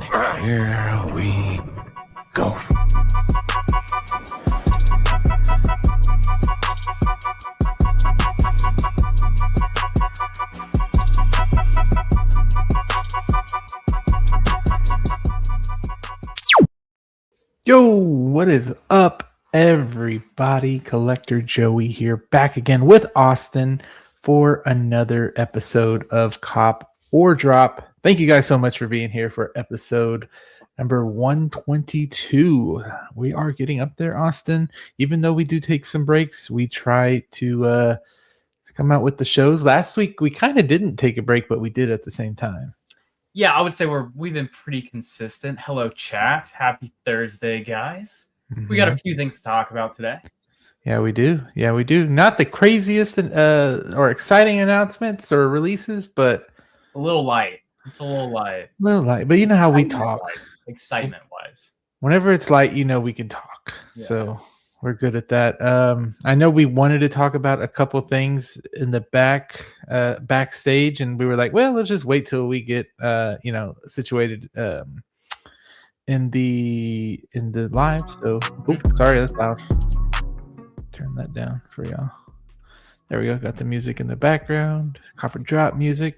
Here we go. Yo, what is up, everybody? Collector Joey here, back again with Austin for another episode of Cop or Drop. Thank you guys so much for being here for episode number 122. We are getting up there, Austin. Even though we do take some breaks, we try to come out with the shows. Last week, we kind of didn't take a break, but we did at the same time. Yeah, I would say we've been pretty consistent. Hello, chat. Happy Thursday, guys. Mm-hmm. We got a few things to talk about today. Yeah, we do. Not the craziest or exciting announcements or releases, but a little light. It's a little light. But you know how we talk. Excitement-wise. Whenever it's light, we can talk. Yeah. So we're good at that. I know we wanted to talk about a couple things in the backstage, and we were like, well, let's just wait till we get situated in the live. So sorry, that's loud. Turn that down for y'all. There we go. Got the music in the background. Copper drop music.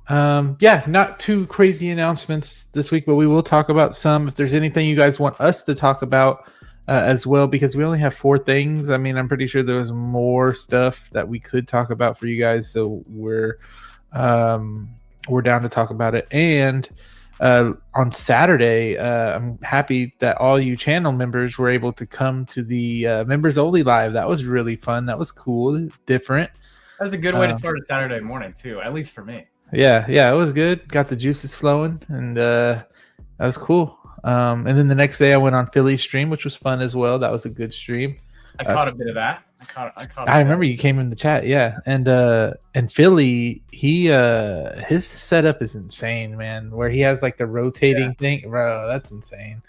Not too crazy announcements this week, but we will talk about some. If there's anything you guys want us to talk about as well, because we only have 4 things. I mean, I'm pretty sure there was more stuff that we could talk about for you guys, so we're down to talk about it. And on Saturday, I'm happy that all you channel members were able to come to the members only live. That was really fun. That was cool, different. That was a good way to start a Saturday morning too, at least for me. Yeah, it was good. Got the juices flowing, and that was cool. And then the next day I went on Philly's stream, which was fun as well. That was a good stream. I caught a bit of that. I remember you came in the chat, yeah. And Philly, his setup is insane, man. Where he has like the rotating thing, bro. That's insane.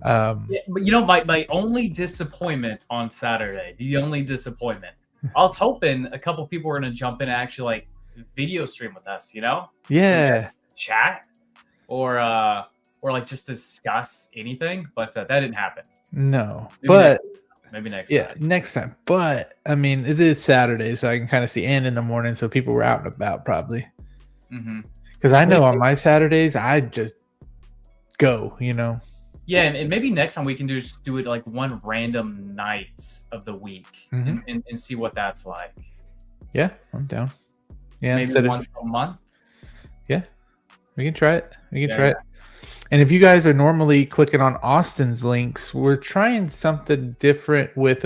But my only disappointment on Saturday, I was hoping a couple people were gonna jump in and actually like video stream with us, chat or like just discuss anything, but that didn't happen. No, maybe next time. Next time. But I mean, it is Saturday, so I can kind of see, and in the morning, so people were out and about probably. Because I know on my Saturdays I just go, Yeah, and maybe next time we can just do it like one random night of the week and see what that's like. Yeah, I'm down. Yeah, maybe once a month. Yeah, we can try it. Try it. And if you guys are normally clicking on Austin's links, we're trying something different with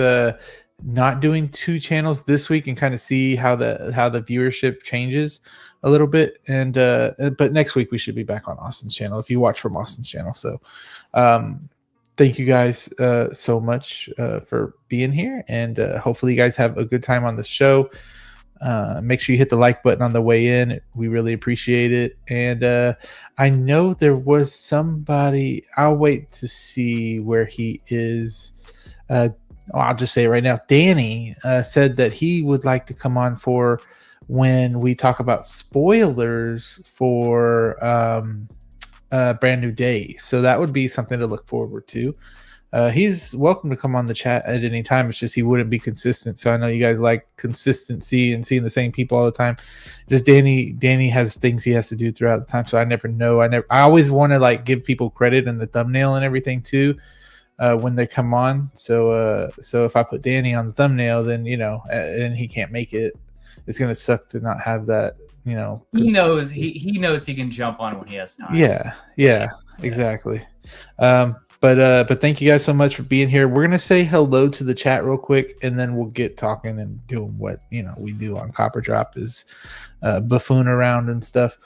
not doing 2 channels this week and kind of see how the viewership changes a little bit. And but next week we should be back on Austin's channel if you watch from Austin's channel. So thank you guys so much for being here, and hopefully you guys have a good time on the show. Make sure you hit the like button on the way in. We really appreciate it. And I know there was somebody, I'll wait to see where he is. I'll just say it right now. Danny said that he would like to come on for when we talk about spoilers for Brand New Day. So that would be something to look forward to. He's welcome to come on the chat at any time. It's just he wouldn't be consistent. So I know you guys like consistency and seeing the same people all the time. Just Danny has things he has to do throughout the time. So I never know. I always want to like give people credit in the thumbnail and everything too when they come on. So if I put Danny on the thumbnail, then and he can't make it, it's gonna suck to not have that. He knows he knows he can jump on when he has time. Yeah, exactly. But thank you guys so much for being here. We're gonna say hello to the chat real quick, and then we'll get talking and doing what we do on Copper Drop is buffoon around and stuff.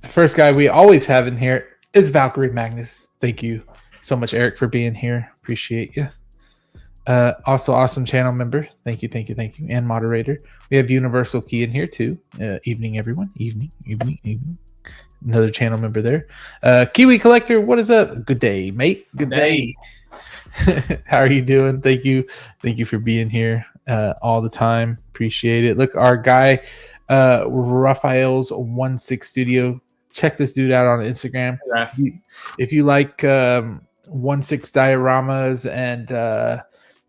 First guy we always have in here is Valkyrie Magnus. Thank you so much, Eric, for being here. Appreciate you. Also awesome channel member. Thank you, and moderator. We have Universal Key in here too. Evening, everyone. Evening. Another channel member there. Kiwi Collector, what is up? Good day, mate. Good day. How are you doing? Thank you for being here all the time. Appreciate it. Look, our guy Raphael's 16 Studio check this dude out on Instagram. If you like 1/6 dioramas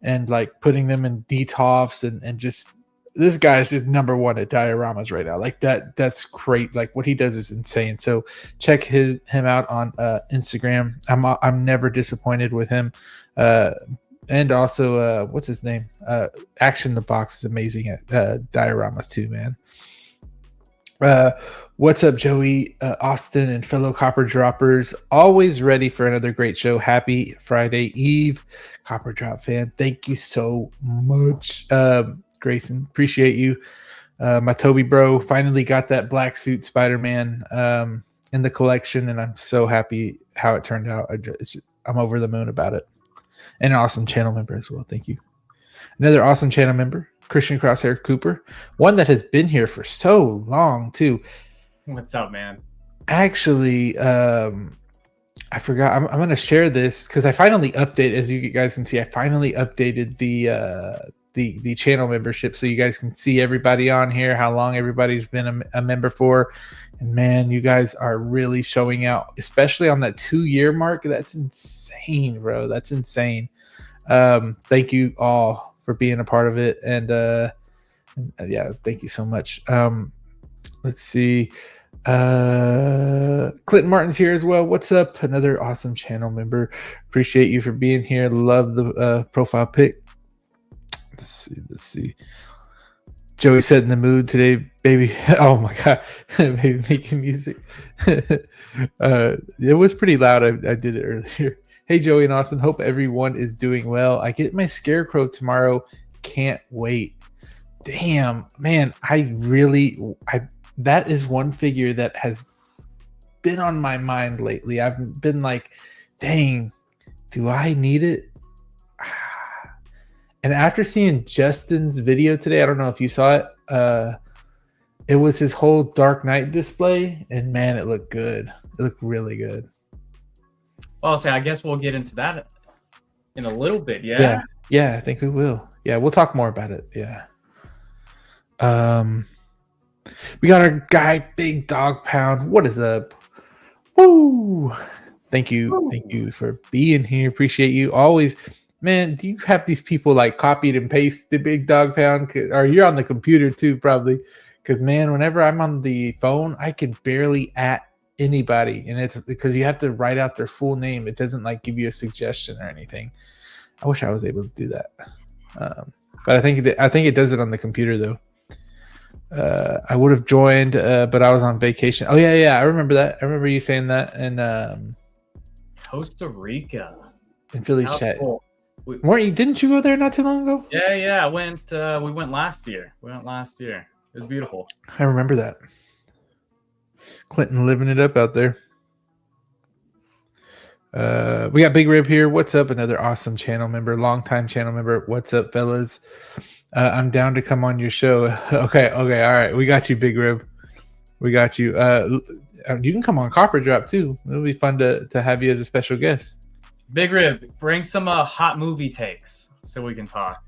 and like putting them in DTOFs and just, this guy's just number one at dioramas right now. Like that's great. Like what he does is insane. So check him out on Instagram. I'm never disappointed with him. And also what's his name? Action the Box is amazing at dioramas too, man. What's up, Joey, Austin, and fellow Copper Droppers? Always ready for another great show. Happy Friday Eve, Copper Drop fan. Thank you so much, Grayson. Appreciate you. My Toby bro finally got that black suit Spider-Man in the collection, and I'm so happy how it turned out. I'm over the moon about it. And an awesome channel member as well. Thank you. Another awesome channel member, Christian Crosshair Cooper, one that has been here for so long too. What's up, man? Actually, I forgot. I'm going to share this because I finally updated. As you guys can see, I finally updated the channel membership, so you guys can see everybody on here, how long everybody's been a member for. And man, you guys are really showing out, especially on that 2-year mark. That's insane, bro. That's insane. Thank you all for being a part of it. And yeah, thank you so much. Let's see. Clinton Martin's here as well. What's up? Another awesome channel member. Appreciate you for being here. Love the profile pic. Let's see. Joey said in the mood today, baby. Oh my god, baby making music. It was pretty loud. I did it earlier. Hey, Joey and Austin. Hope everyone is doing well. I get my ScareCrow tomorrow. Can't wait. Damn, man. That is one figure that has been on my mind lately. I've been like, dang, do I need it? And after seeing Justin's video today, I don't know if you saw it. It was his whole Dark Knight display, and man, it looked good. It looked really good. Well, so I guess we'll get into that in a little bit. Yeah, I think we will. Yeah, we'll talk more about it. Yeah. We got our guy, Big Dog Pound. What is up? Woo! Thank you for being here. Appreciate you always. Man, do you have these people like copied and paste the Big Dog Pound? Or you're on the computer too, probably. Because, man, whenever I'm on the phone, I can barely at anybody. And it's because you have to write out their full name. It doesn't like give you a suggestion or anything. I wish I was able to do that. But I think it does it on the computer, though. I would have joined, but I was on vacation. Oh, yeah. I remember that. I remember you saying that. And Costa Rica. In Philly's chat. Cool. Didn't you go there not too long ago? Yeah. We went last year. It was beautiful. I remember that. Clinton living it up out there. We got Big Rib here. What's up? Another awesome channel member, longtime channel member. What's up, fellas? I'm down to come on your show. Okay. All right. We got you, Big Rib. We got you. You can come on Copper Drop too. It'll be fun to have you as a special guest. Big Rib, bring some hot movie takes so we can talk.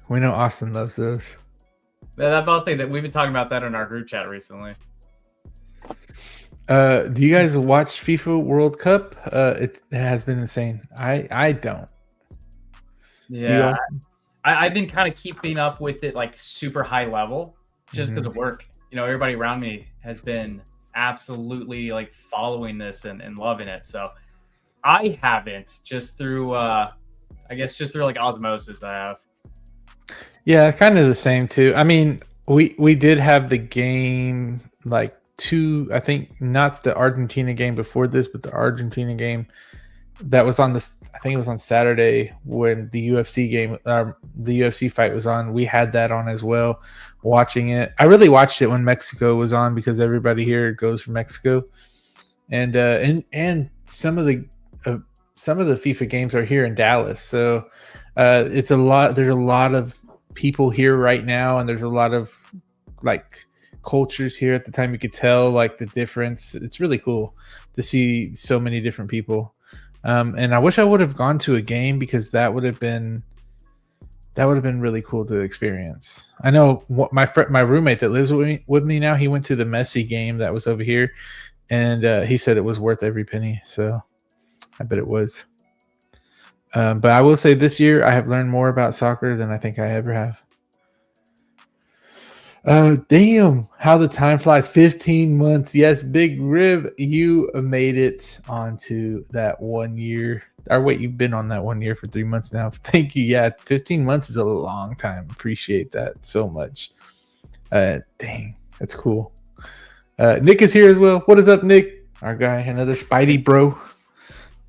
We know Austin loves those. That both thing that we've been talking about that in our group chat recently. Do you guys watch FIFA World Cup? It has been insane. I don't. Yeah, I've been kind of keeping up with it like super high level just because of work. You know, everybody around me has been absolutely like following this and loving it. So I haven't, just through like osmosis I have. Yeah, kind of the same too. I mean, we did have the game like I think not the Argentina game before this, but the Argentina game that was on this. I think it was on Saturday when the UFC game, the UFC fight was on. We had that on as well, watching it. I really watched it when Mexico was on because everybody here goes from Mexico, and some of the FIFA games are here in Dallas, so it's a lot. There's a lot of people here right now, and there's a lot of like cultures here. At the time, you could tell like the difference. It's really cool to see so many different people. And I wish I would have gone to a game because that would have been really cool to experience. I know my roommate that lives with me now, he went to the Messi game that was over here, and he said it was worth every penny. So I bet it was. But I will say this year I have learned more about soccer than I think I ever have. Damn, how the time flies. 15 months. Yes, Big Rib, you made it onto that 1 year. Or wait, you've been on that 1 year for 3 months now. Thank you. Yeah, 15 months is a long time. Appreciate that so much. Dang, that's cool. Nick is here as well. What is up, Nick? Our guy, another Spidey bro.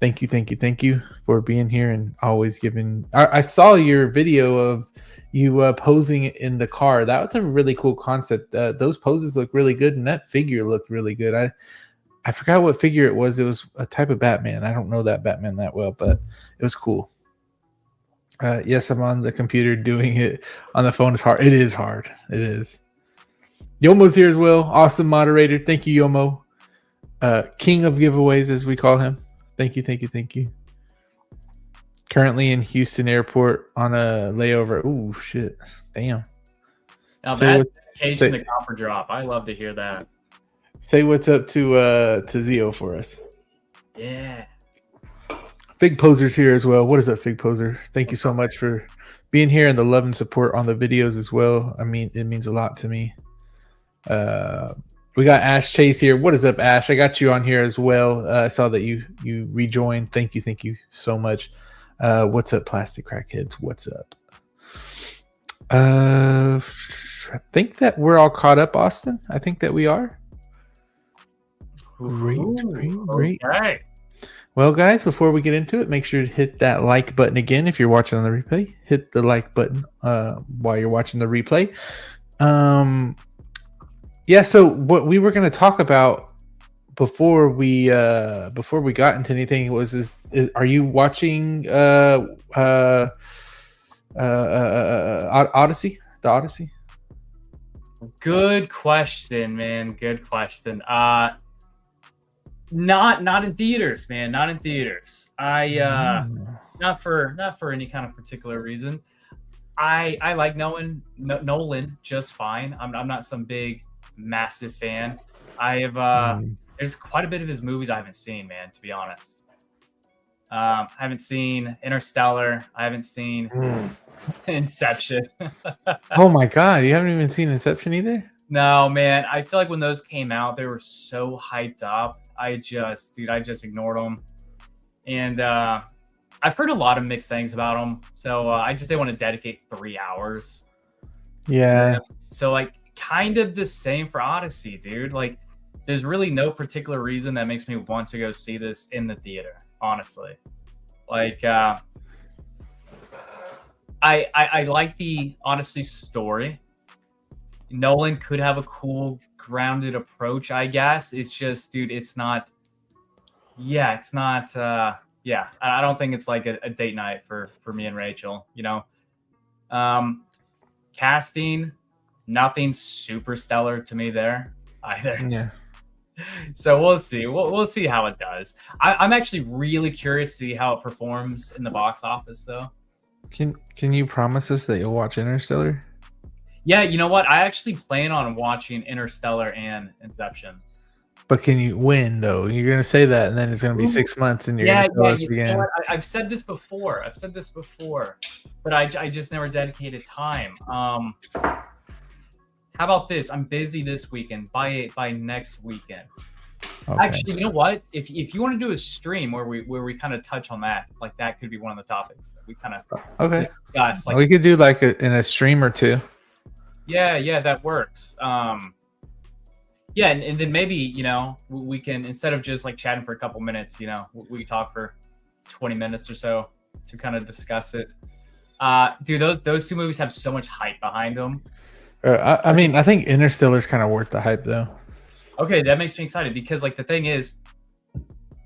Thank you for being here and always giving. I saw your video of you posing in the car. That was a really cool concept. Those poses look really good, and that figure looked really good. I forgot what figure it was. It was a type of Batman. I don't know that Batman that well, but it was cool. Yes, I'm on the computer doing it. On the phone is hard. It is hard. It is. Yomo's here as well. Awesome moderator. Thank you, Yomo. King of giveaways, as we call him. Thank you. Currently in Houston Airport on a layover. Ooh, shit. Damn. Now that's occasion the copper drop. I love to hear that. Say what's up to Zio for us. Yeah. Fig Poser's here as well. What is up, Fig Poser? Thank you so much for being here and the love and support on the videos as well. I mean, it means a lot to me. We got Ash Chase here. What is up, Ash? I got you on here as well. I saw that you rejoined. Thank you so much. What's up, Plastic Crackheads? What's up? I think that we're all caught up, Austin. I think that we are. Great. Okay. Well, guys, before we get into it, make sure to hit that like button again if you're watching on the replay. Hit the like button while you're watching the replay. Yeah, so what we were going to talk about before we got into anything was are you watching Odyssey? The Odyssey? Good question, man. Good question. Not in theaters, man. Not in theaters. Not for any kind of particular reason. I like Nolan just fine. I'm not some big massive fan. I have there's quite a bit of his movies I haven't seen, man, to be honest. I haven't seen Interstellar. I haven't seen Inception. Oh my god, you haven't even seen Inception either? No, man. I feel like when those came out, they were so hyped up. I just ignored them. And I've heard a lot of mixed things about them. So I just didn't want to dedicate 3 hours. Yeah. So like kind of the same for Odyssey, dude. Like there's really no particular reason that makes me want to go see this in the theater, honestly. Like I like the Odyssey story. Nolan could have a cool grounded approach, I guess. It's just, dude, it's not I don't think it's like a date night for me and Rachel, you know. Casting, nothing super stellar to me there either. Yeah. So we'll see. We'll see how it does. I'm actually really curious to see how it performs in the box office, though. Can you promise us that you'll watch Interstellar? Yeah, you know what? I actually plan on watching Interstellar and Inception. But can you win, though? You're going to say that, and then it's going to be 6 months, and you're going to tell us again. Know what? I've said this before. But I just never dedicated time. How about this? I'm busy this weekend. By next weekend. Okay. Actually, you know what? If you want to do a stream where we kind of touch on that, like that could be one of the topics that we kind of discuss. Like, we could do like in a stream or two. Yeah, that works. Yeah, and then maybe, you know, we can, instead of just like chatting for a couple minutes, you know, we can talk for 20 minutes or so to kind of discuss it. Dude, those two movies have so much hype behind them. I mean, I think Interstellar's kind of worth the hype, though. Okay, that makes me excited because, like, the thing is,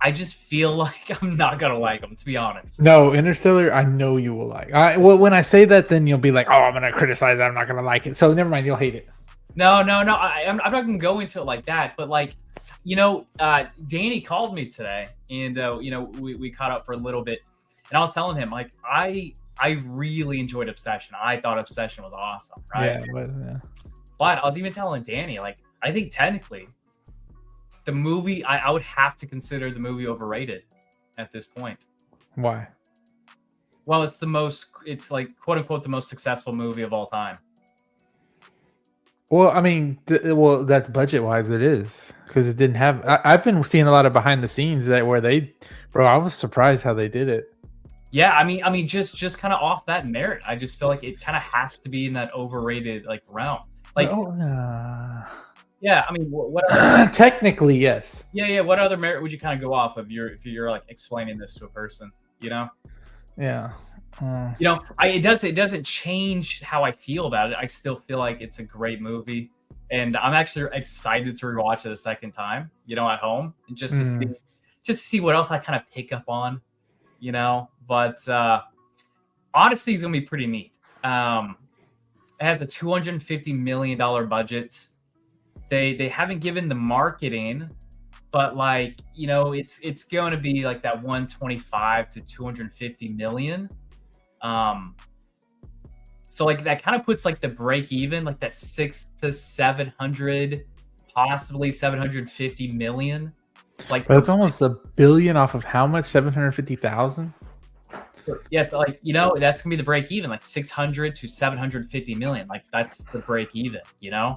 I just feel like I'm not gonna like them, to be honest. No, Interstellar, I know you will like. Well, when I say that, then you'll be like, "Oh, I'm gonna criticize it. I'm not gonna like it." So never mind, you'll hate it. No. I'm not gonna go into it like that. But like, you know, Danny called me today, and you know, we caught up for a little bit, and I was telling him like I really enjoyed Obsession. I thought Obsession was awesome, right? Yeah. But I was even telling Danny like I think technically the movie, I would have to consider the movie overrated at this point. Why? Well, it's like quote unquote the most successful movie of all time. Well, I mean, well, that's budget wise, it is, because it didn't have. I've been seeing a lot of behind the scenes bro. I was surprised how they did it. Yeah, I mean, just kind of off that merit, I just feel like it kind of has to be in that overrated like realm. Like, yeah, I mean, what technically, yes. Yeah. What other merit would you kind of go off of if you're like explaining this to a person? Yeah. It doesn't change how I feel about it. I still feel like it's a great movie, and I'm actually excited to rewatch it a second time. At home, and just to see what else I kind of pick up on. But Odyssey is gonna be pretty neat. It has a $250 million budget. They haven't given the marketing, but it's going to be like that 125 to 250 million. So like that kind of puts like the break even, like that 600 to 700, possibly 750 million. Like, but it's almost $1 billion off of how much? 750,000. Yeah, so that's gonna be the break even, like 600 to 750 million. Like that's the break even. Yeah,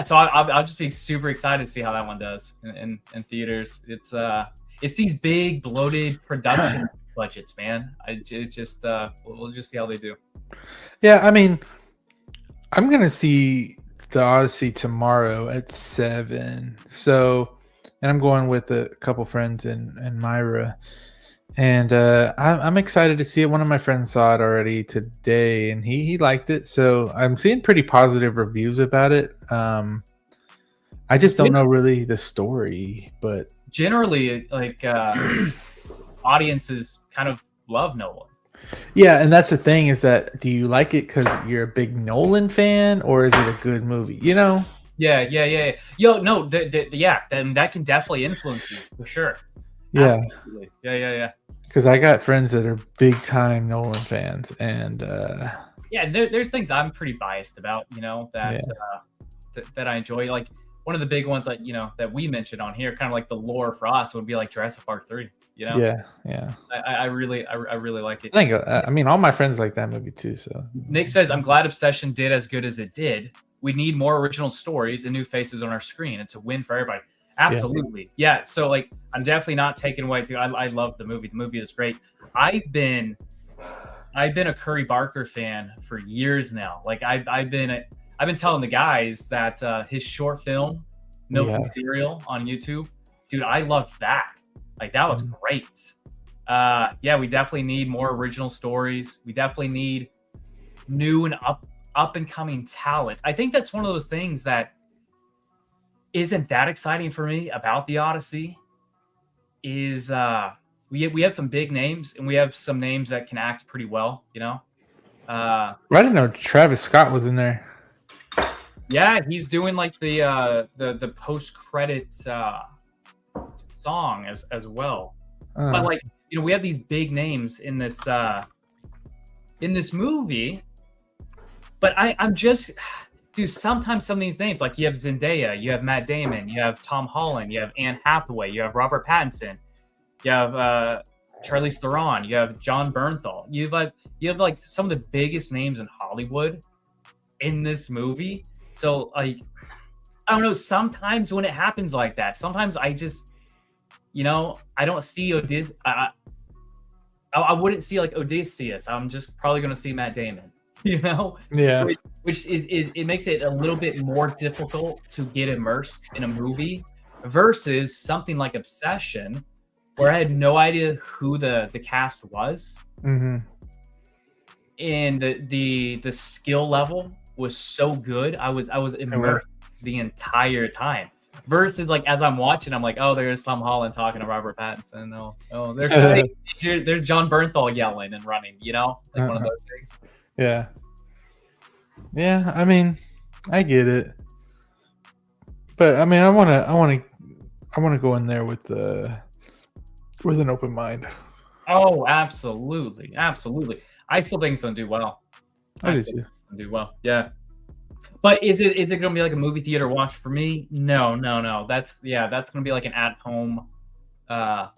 so I'll just be super excited to see how that one does in theaters. It's these big bloated production budgets, man. We'll just see how they do. Yeah, I mean, I'm gonna see the Odyssey tomorrow at 7. So, and I'm going with a couple friends and Myra, and I'm excited to see it. One of my friends saw it already today, and he liked it. So I'm seeing pretty positive reviews about it. I just don't know really the story, but generally, like audiences kind of love Nolan. Yeah, and that's the thing, is that do you like it because you're a big Nolan fan, or is it a good movie? Yeah. Yo, no, then that can definitely influence you for sure. Yeah. Absolutely. Yeah. Because I got friends that are big time Nolan fans, and there's things I'm pretty biased about, that I enjoy. Like one of the big ones, like that we mentioned on here, kind of like the lore for us would be like Jurassic Park 3. Yeah. I really like it. I mean, all my friends like that movie too. So Nick says, "I'm glad Obsession did as good as it did. We need more original stories and new faces on our screen. It's a win for everybody." Absolutely, yeah. So like, I'm definitely not taking away. I love the movie. The movie is great. I've been a Curry Barker fan for years now. Like I've been telling the guys that his short film, Milk and Cereal on YouTube, dude, I loved that. Like that was great. We definitely need more original stories. We definitely need new and up and coming talent. I think that's one of those things that isn't that exciting for me about the Odyssey. Is we have some big names, and we have some names that can act pretty well. I didn't know Travis Scott was in there. Yeah, he's doing like the post credits song as well. But like we have these big names in this movie, but I'm just, dude, sometimes some of these names, like you have Zendaya, you have Matt Damon, you have Tom Holland, you have Anne Hathaway, you have Robert Pattinson, you have Charlize Theron, you have John Bernthal, you have like some of the biggest names in Hollywood in this movie. So like, I don't know, sometimes when it happens like that, sometimes I just, I don't see Odysseus. I wouldn't see like Odysseus. I'm just probably going to see Matt Damon, Yeah. Which is it makes it a little bit more difficult to get immersed in a movie versus something like Obsession, where I had no idea who the cast was. Mm-hmm. And the skill level was so good. I was immersed the entire time. Versus like as I'm watching, I'm like, oh, there's Tom Holland talking to Robert Pattinson. Oh, there's John Bernthal yelling and running. Like one of those things. Yeah. I mean, I get it, but I mean, I want to go in there with an open mind. Oh, absolutely. I still think it's gonna do well. I do too. Do well. Yeah. But is it going to be like a movie theater watch for me? No. That's going to be like an at home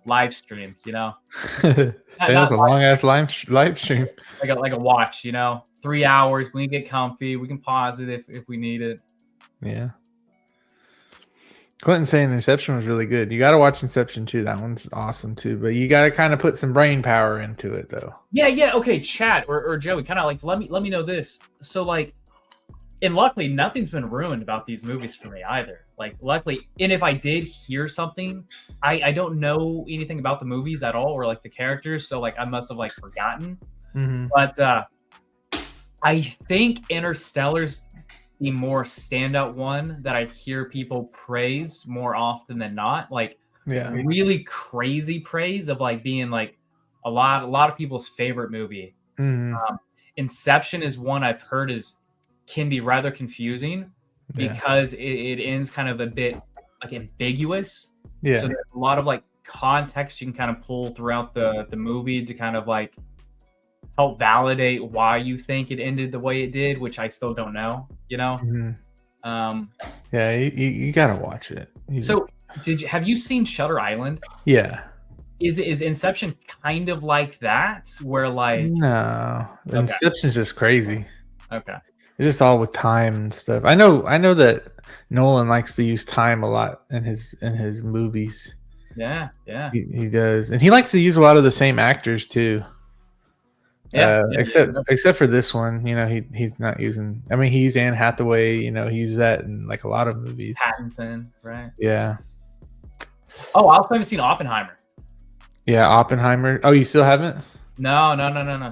live stream. That's a long ass live stream. Like a watch. 3 hours. We can get comfy. We can pause it if we need it. Yeah. Clinton saying Inception was really good. You got to watch Inception too. That one's awesome too. But you got to kind of put some brain power into it though. Yeah. Okay, Chad or Joey, kind of like let me know this. So like, and luckily nothing's been ruined about these movies for me either. Like luckily, and if I did hear something, I don't know anything about the movies at all or like the characters. So like I must have like forgotten. Mm-hmm. But I think Interstellar's the more standout one that I hear people praise more often than not. Like really crazy praise of like being like a lot of people's favorite movie. Mm-hmm. Inception is one I've heard can be rather confusing because it ends kind of a bit like ambiguous. Yeah. So there's a lot of like context you can kind of pull throughout the movie to kind of like help validate why you think it ended the way it did, which I still don't know, Mm-hmm. Yeah, you gotta watch it. Have you seen Shutter Island? Yeah. Is Inception kind of like that? Where like no, Inception's just crazy. Okay. It's just all with time and stuff. I know that Nolan likes to use time a lot in his movies. Yeah. He does, and he likes to use a lot of the same actors too. Except for this one, he's not using. I mean, he used Anne Hathaway. He used that in like a lot of movies. Pattinson, right? Yeah. Oh, I also haven't seen Oppenheimer. Yeah, Oppenheimer. Oh, you still haven't? No.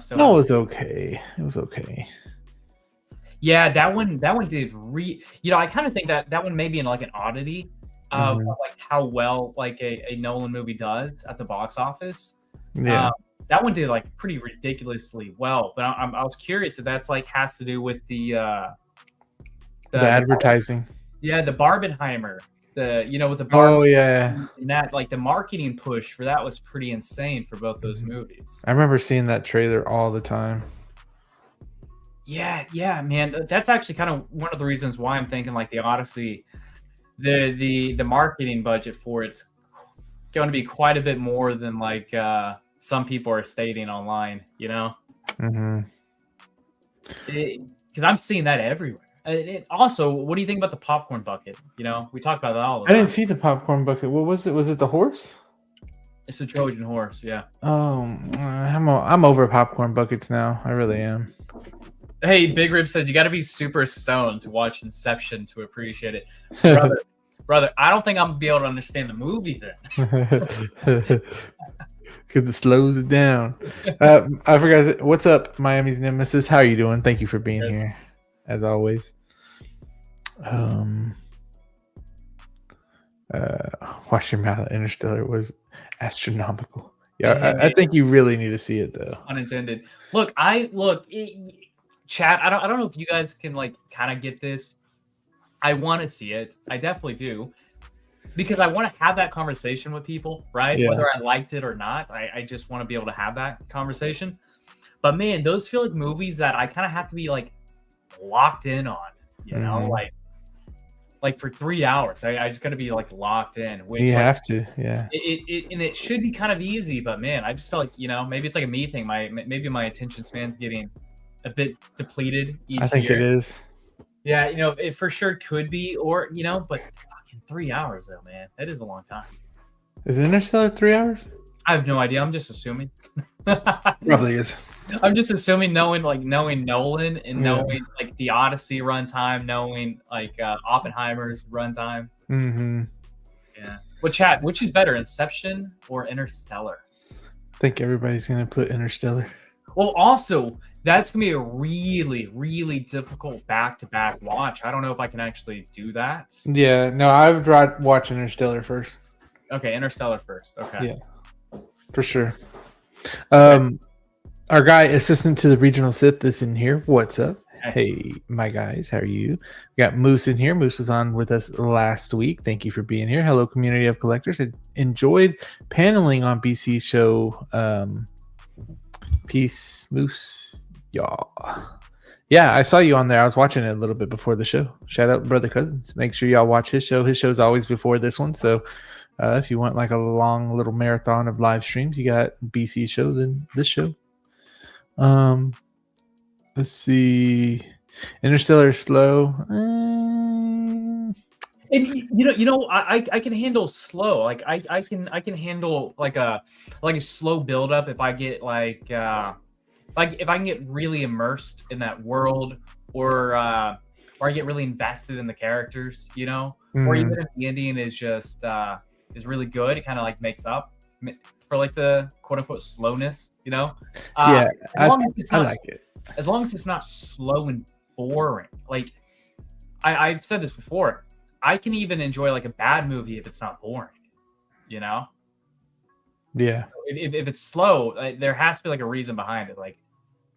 Still no, it was okay. It was okay. Yeah, that one did I kind of think that one may be in like an oddity of like how well like a Nolan movie does at the box office. Yeah. That one did like pretty ridiculously well, but I was curious if that's like has to do with the advertising. The Barbenheimer, with the oh yeah, and that like the marketing push for that was pretty insane for both those movies. I remember seeing that trailer all the time. Yeah, man, that's actually kind of one of the reasons why I'm thinking like the Odyssey, the marketing budget for it's going to be quite a bit more than like some people are stating online, Mm-hmm. Because I'm seeing that everywhere. Also, what do you think about the popcorn bucket? We talk about that all the time. I didn't see the popcorn bucket. What was it? Was it the horse? It's the Trojan horse, yeah. Oh, I'm over popcorn buckets now. I really am. Hey, Big Rib says you got to be super stoned to watch Inception to appreciate it, brother. I don't think I'm gonna be able to understand the movie then. Because it slows it down. I forgot. What's up, Miami's Nemesis? How are you doing? Thank you for being here, as always. Wash Your Mouth. Interstellar was astronomical. Yeah, I think you really need to see it though. Unintended. Look, chat. I don't know if you guys can like kind of get this. I want to see it. I definitely do. Because I want to have that conversation with people, right? Yeah. Whether I liked it or not, I just want to be able to have that conversation. But man, those feel like movies that I kind of have to be like locked in on, like for 3 hours. I just got to be like locked in. Which, you have to, yeah. And it should be kind of easy, but man, I just felt like maybe it's like a me thing. Maybe my attention span's getting a bit depleted each year. I think it is. Yeah, it for sure could be, or but. 3 hours though, man. That is a long time. Is Interstellar 3 hours? I have no idea. I'm just assuming. Probably is. I'm just assuming knowing Nolan and knowing like the Odyssey runtime, knowing like Oppenheimer's runtime. Mm-hmm. Yeah. Well, chat, which is better, Inception or Interstellar? I think everybody's gonna put Interstellar. Well, also, that's going to be a really, really difficult back-to-back watch. I don't know if I can actually do that. Yeah, no, I would watch Interstellar first. Okay, Interstellar first. Okay. Yeah, for sure. Our guy, assistant to the regional Sith, is in here. What's up? Hey, my guys, how are you? We got Moose in here. Moose was on with us last week. Thank you for being here. Hello, community of collectors. I enjoyed paneling on BC's show. Peace, Moose, y'all. Yeah, I saw you on there. I was watching it a little bit before the show. Shout out Brother Cousins. Make sure y'all watch his show. His show's always before this one. So if you want like a long little marathon of live streams, you got BC show, then this show. Let's see. Interstellar is slow. And I can handle slow. Like I can handle like a slow build up if I get like if I can get really immersed in that world, or I get really invested in the characters, or even if the ending is just is really good, it kind of like makes up for like the quote unquote slowness, Yeah, as long as it's I not, like it. As long as it's not slow and boring. Like I've said this before, I can even enjoy like a bad movie if it's not boring, Yeah. If it's slow, there has to be like a reason behind it. Like,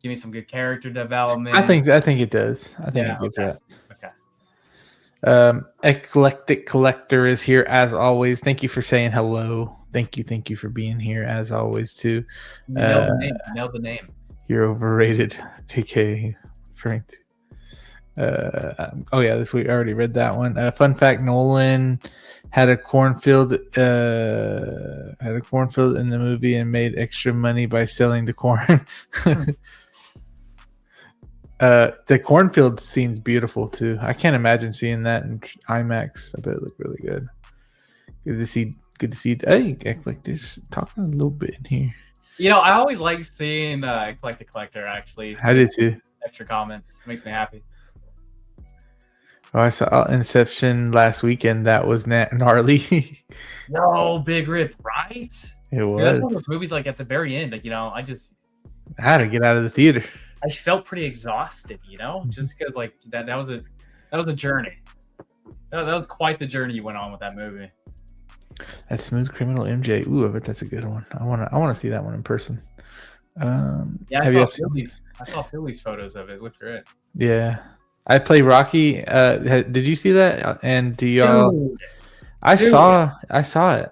give me some good character development. I think it does. I think it gives that. Okay. Eclectic Collector is here as always. Thank you for saying hello. Thank you for being here as always too. Nailed the name. You're overrated, PK Frank. This week I already read that one. Fun fact: Nolan had a cornfield in the movie and made extra money by selling the corn. The cornfield scene's beautiful too. I can't imagine seeing that in IMAX. I bet it looked really good. Good to see. Hey, Eclectic's talking a little bit in here. I always like seeing Eclectic Collector actually. I did too. Extra comments. It makes me happy. Oh, I saw Inception last weekend. That was gnarly. No, big rip, right? It was. Dude, that's one of those movies like at the very end. Like, I had to get out of the theater. I felt pretty exhausted, just because like that was a journey. That was quite the journey you went on with that movie. That Smooth Criminal MJ. Ooh, I bet that's a good one. I want to see that one in person. I saw Philly's photos of it. It looked great. Yeah. I play Rocky. Did you see that? And do y'all? Dude. I saw it.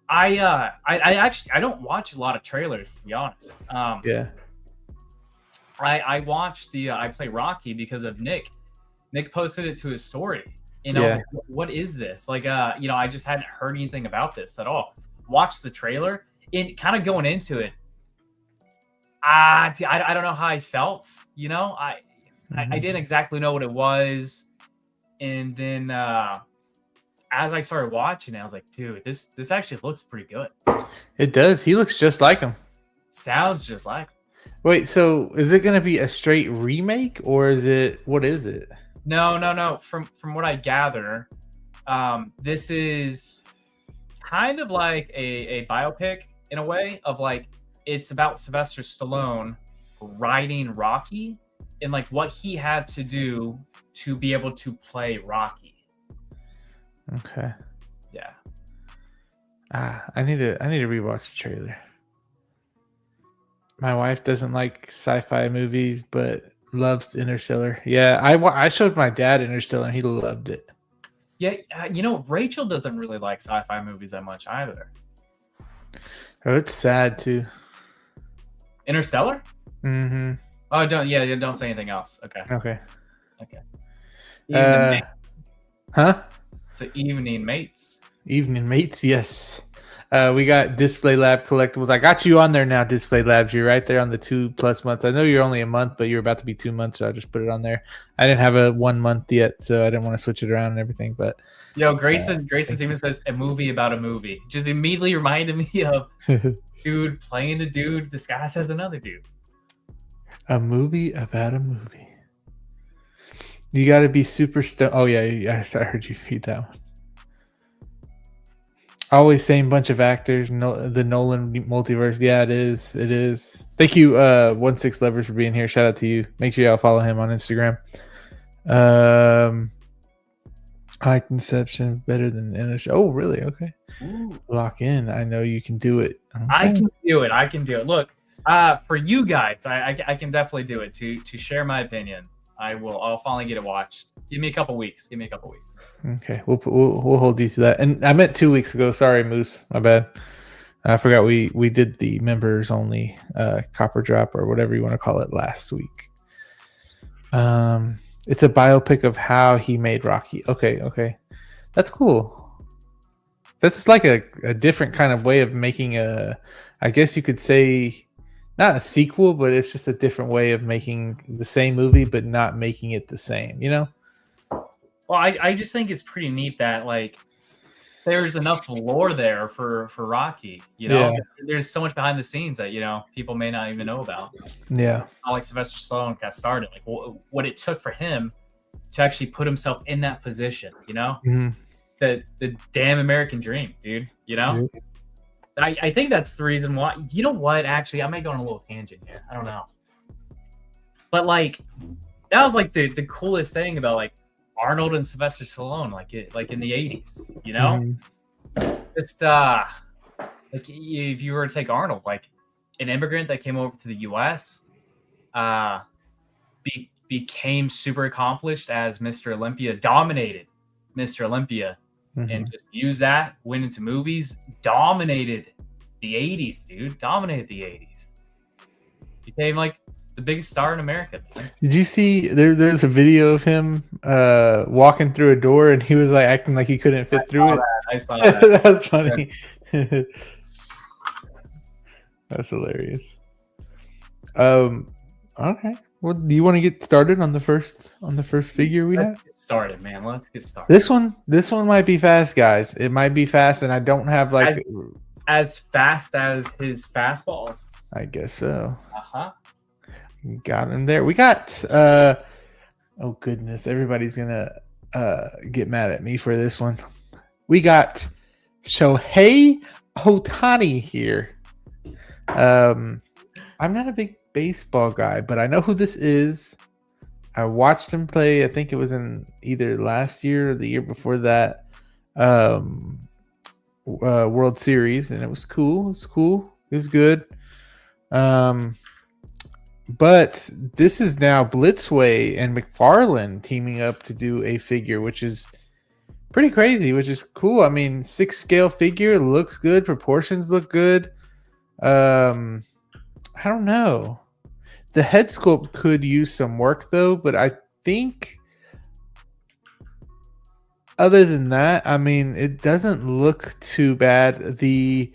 I actually don't watch a lot of trailers, to be honest. Yeah. I watched the I play Rocky because of Nick. Nick posted it to his story, and I was like, "What is this?" Like, I just hadn't heard anything about this at all. Watched the trailer, and kind of going into it, I don't know how I felt. I didn't exactly know what it was, and then as I started watching it, I was like, "Dude, this actually looks pretty good." It does. He looks just like him. Sounds just like him. Wait, so is it going to be a straight remake, or what is it? No. From what I gather, this is kind of like a biopic in a way of like it's about Sylvester Stallone writing Rocky and like what he had to do to be able to play Rocky. Okay. Yeah. I need to rewatch the trailer. My wife doesn't like sci-fi movies, but loves Interstellar. Yeah, I showed my dad Interstellar, and he loved it. Yeah, Rachel doesn't really like sci-fi movies that much either. Oh, it's sad too. Interstellar? Mm-hmm. Oh, don't say anything else. Okay. Huh? So evening mates. Evening mates, yes. We got Display Lab Collectibles. I got you on there now, Display Labs. You're right there on the 2+ months. I know you're only a month, but you're about to be 2 months, so I just put it on there. I didn't have a 1 month yet, so I didn't want to switch it around and everything. But Grayson even says a movie about a movie. Just immediately reminded me of dude playing a dude disguised as another dude. A movie about a movie. You got to be super stoned. Oh yeah, I heard you read that one. Always same bunch of actors. The Nolan multiverse. Yeah, it is. Thank you, 16 Lovers, for being here. Shout out to you. Make sure y'all follow him on Instagram. I like Inception better than NS. Oh, really? Okay. Ooh. Lock in. I know you can do it. Okay. I can do it. Look, for you guys, I can definitely do it. To share my opinion, I'll finally get it watched. Give me a couple weeks. Okay, we'll hold you to that. And I meant 2 weeks ago. Sorry, Moose. My bad. I forgot we did the members only copper drop or whatever you want to call it last week. It's a biopic of how he made Rocky. Okay. That's cool. This is like a different kind of way of making I guess you could say, not a sequel, but it's just a different way of making the same movie, but not making it the same, you know? Well, I just think it's pretty neat that, like, there's enough lore there for Rocky, you know? Yeah. There's so much behind the scenes that, you know, people may not even know about. Yeah. How, like, Sylvester Stallone got started, like, what it took for him to actually put himself in that position, you know? Mm-hmm. The damn American dream, dude, you know? Yeah. I think that's the reason why. You know what? Actually, I might go on a little tangent here. I don't know. But, like, that was, like, the coolest thing about, like, Arnold and Sylvester Stallone, like in the 80s, you know? Mm-hmm. Just, like, if you were to take Arnold, like, an immigrant that came over to the U.S., became super accomplished as Mr. Olympia, dominated Mr. Olympia, mm-hmm. and just used that, went into movies, dominated the 80s, dude. Dominated the 80s. Became, like, the biggest star in America, man. Did you see there's a video of him walking through a door and he was like acting like he couldn't fit through it? I saw that. That's funny. Yeah. That's hilarious. Okay. Well, do you want to get started on the first figure we have? Let's get started, man. Let's get started. This one might be fast, guys. It might be fast, and I don't have like as fast as his fastballs. I guess so. Uh-huh. Got him there. We got oh goodness, everybody's gonna get mad at me for this one. We got Shohei Ohtani here. I'm not a big baseball guy, but I know who this is. I watched him play. I think it was in either last year or the year before that World Series, and it was cool. It was good. But this is now Blitzway and McFarlane teaming up to do a figure, which is pretty crazy, which is cool. I mean, 6 scale figure, looks good. Proportions look good. I don't know. The head sculpt could use some work, though, but I think other than that, I mean, it doesn't look too bad. The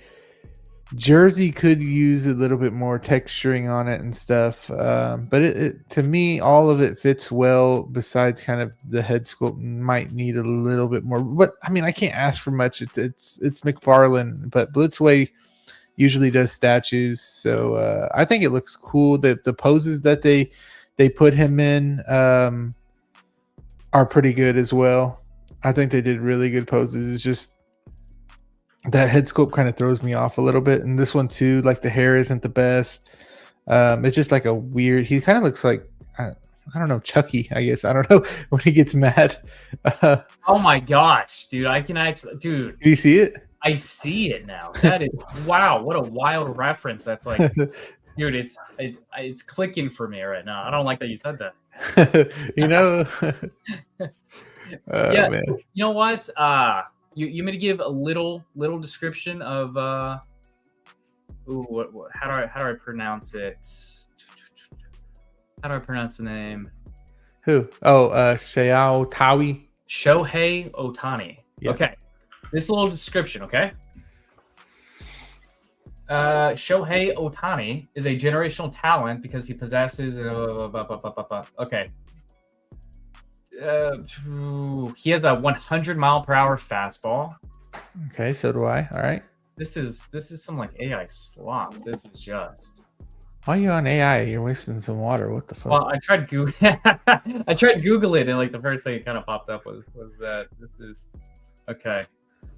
jersey could use a little bit more texturing on it and stuff, but it to me, all of it fits well. Besides, kind of the head sculpt might need a little bit more, but I mean, I can't ask for much. It's McFarlane, but Blitzway usually does statues, so I think it looks cool. That the poses that they put him in are pretty good as well. I think they did really good poses. It's just that head sculpt kind of throws me off a little bit, and this one too. Like the hair isn't the best. It's just like a weird. He kind of looks like I don't know, Chucky. I guess I don't know when he gets mad. Oh my gosh, dude! I can actually, dude. Do you see it? I see it now. That is wow! What a wild reference. That's like, dude. It's clicking for me right now. I don't like that you said that. You know. Yeah. Man. You know what? You may give a little description of how do I pronounce it? How do I pronounce the name? Who? Oh, Shohei Ohtani. Yeah. Okay. This little description, okay? Shohei Ohtani is a generational talent because he possesses okay. He has a 100-mile-per-hour fastball. Okay, so do I. All right. This is some like AI slop. This is just. Why are you on AI? You're wasting some water. What the fuck? Well, I tried Googling, and like the first thing that kind of popped up was that this is okay.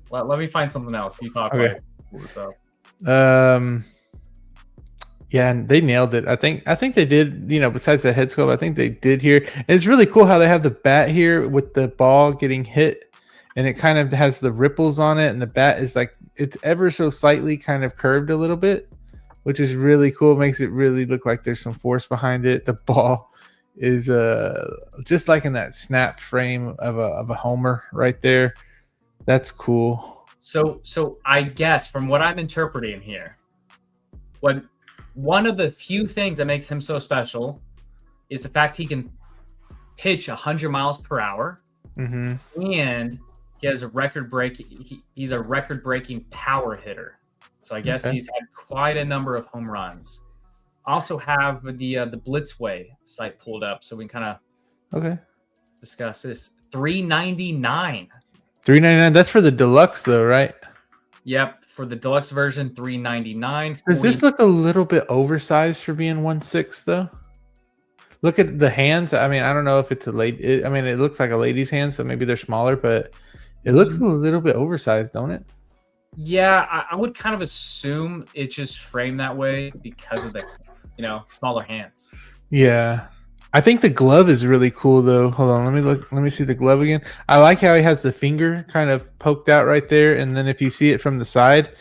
Let me find something else. You talk okay. What's up? Yeah, and they nailed it. I think they did, you know, besides the head sculpt, I think they did here. And it's really cool how they have the bat here with the ball getting hit, and it kind of has the ripples on it, and the bat is like, it's ever so slightly kind of curved a little bit, which is really cool. It makes it really look like there's some force behind it. The ball is just like in that snap frame of a homer right there. That's cool. So I guess from what I'm interpreting here, one of the few things that makes him so special is the fact he can pitch 100 miles per hour, and he has a he's a record-breaking power hitter. So I guess he's had quite a number of home runs. Also have the Blitzway site pulled up, so we can kind of discuss this. $399. $399. That's for the deluxe, though, right? Yep, for the deluxe version, $399. Does this look a little bit oversized for being 1/6, though? Look at the hands. I mean, I don't know if it's a lady. I mean, it looks like a lady's hand, so maybe they're smaller, but it looks a little bit oversized, don't it? Yeah, I would kind of assume it's just framed that way because of the, smaller hands. Yeah. I think the glove is really cool, though. Hold on, let me see the glove again. I like how he has the finger kind of poked out right there, and then if you see it from the side,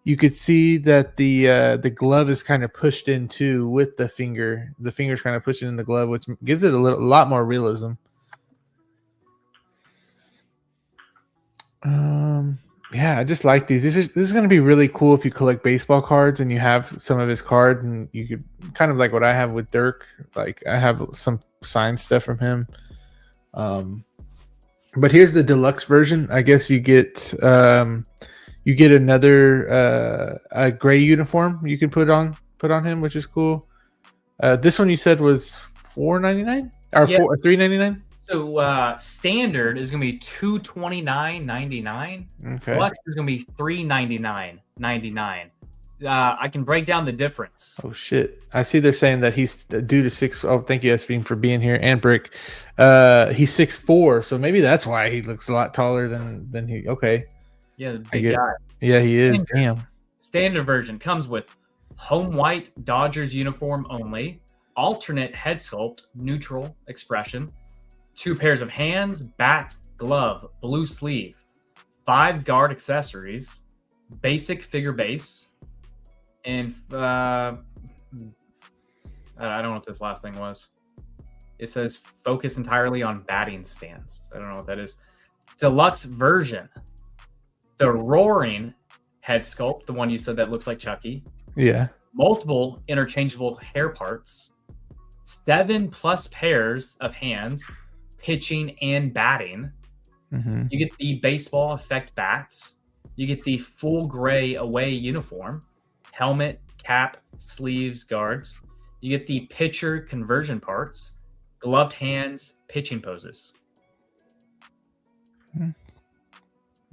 you could see that the glove is kind of pushed in too with the finger. The finger's kind of pushing in the glove, which gives it a lot more realism. Yeah, I just like these. This is going to be really cool if you collect baseball cards and you have some of his cards, and you could kind of like what I have with Dirk. Like I have some signed stuff from him. But here's the deluxe version. I guess you get another a gray uniform you can put on him, which is cool. This one you said was $4.99 or $3.99. So standard is gonna be $229.99. Okay. Deluxe is gonna be $399.99. I can break down the difference. Oh shit! I see they're saying that he's due to 6. Oh, thank you, Espin, for being here, and Brick. He's 6'4", so maybe that's why he looks a lot taller than he. Okay. Yeah, the big guy. Yeah, he is. Damn. Standard version comes with home white Dodgers uniform only, alternate head sculpt, neutral expression, 2 pairs of hands, bat, glove, blue sleeve, 5 guard accessories, basic figure base, and I don't know what this last thing was. It says focus entirely on batting stance. I don't know what that is. Deluxe version. The roaring head sculpt, the one you said that looks like Chucky. Yeah. Multiple interchangeable hair parts, 7+ pairs of hands, pitching and batting. You get the baseball effect bats. You get the full gray away uniform, helmet, cap, sleeves, guards. You get the pitcher conversion parts, gloved hands, pitching poses.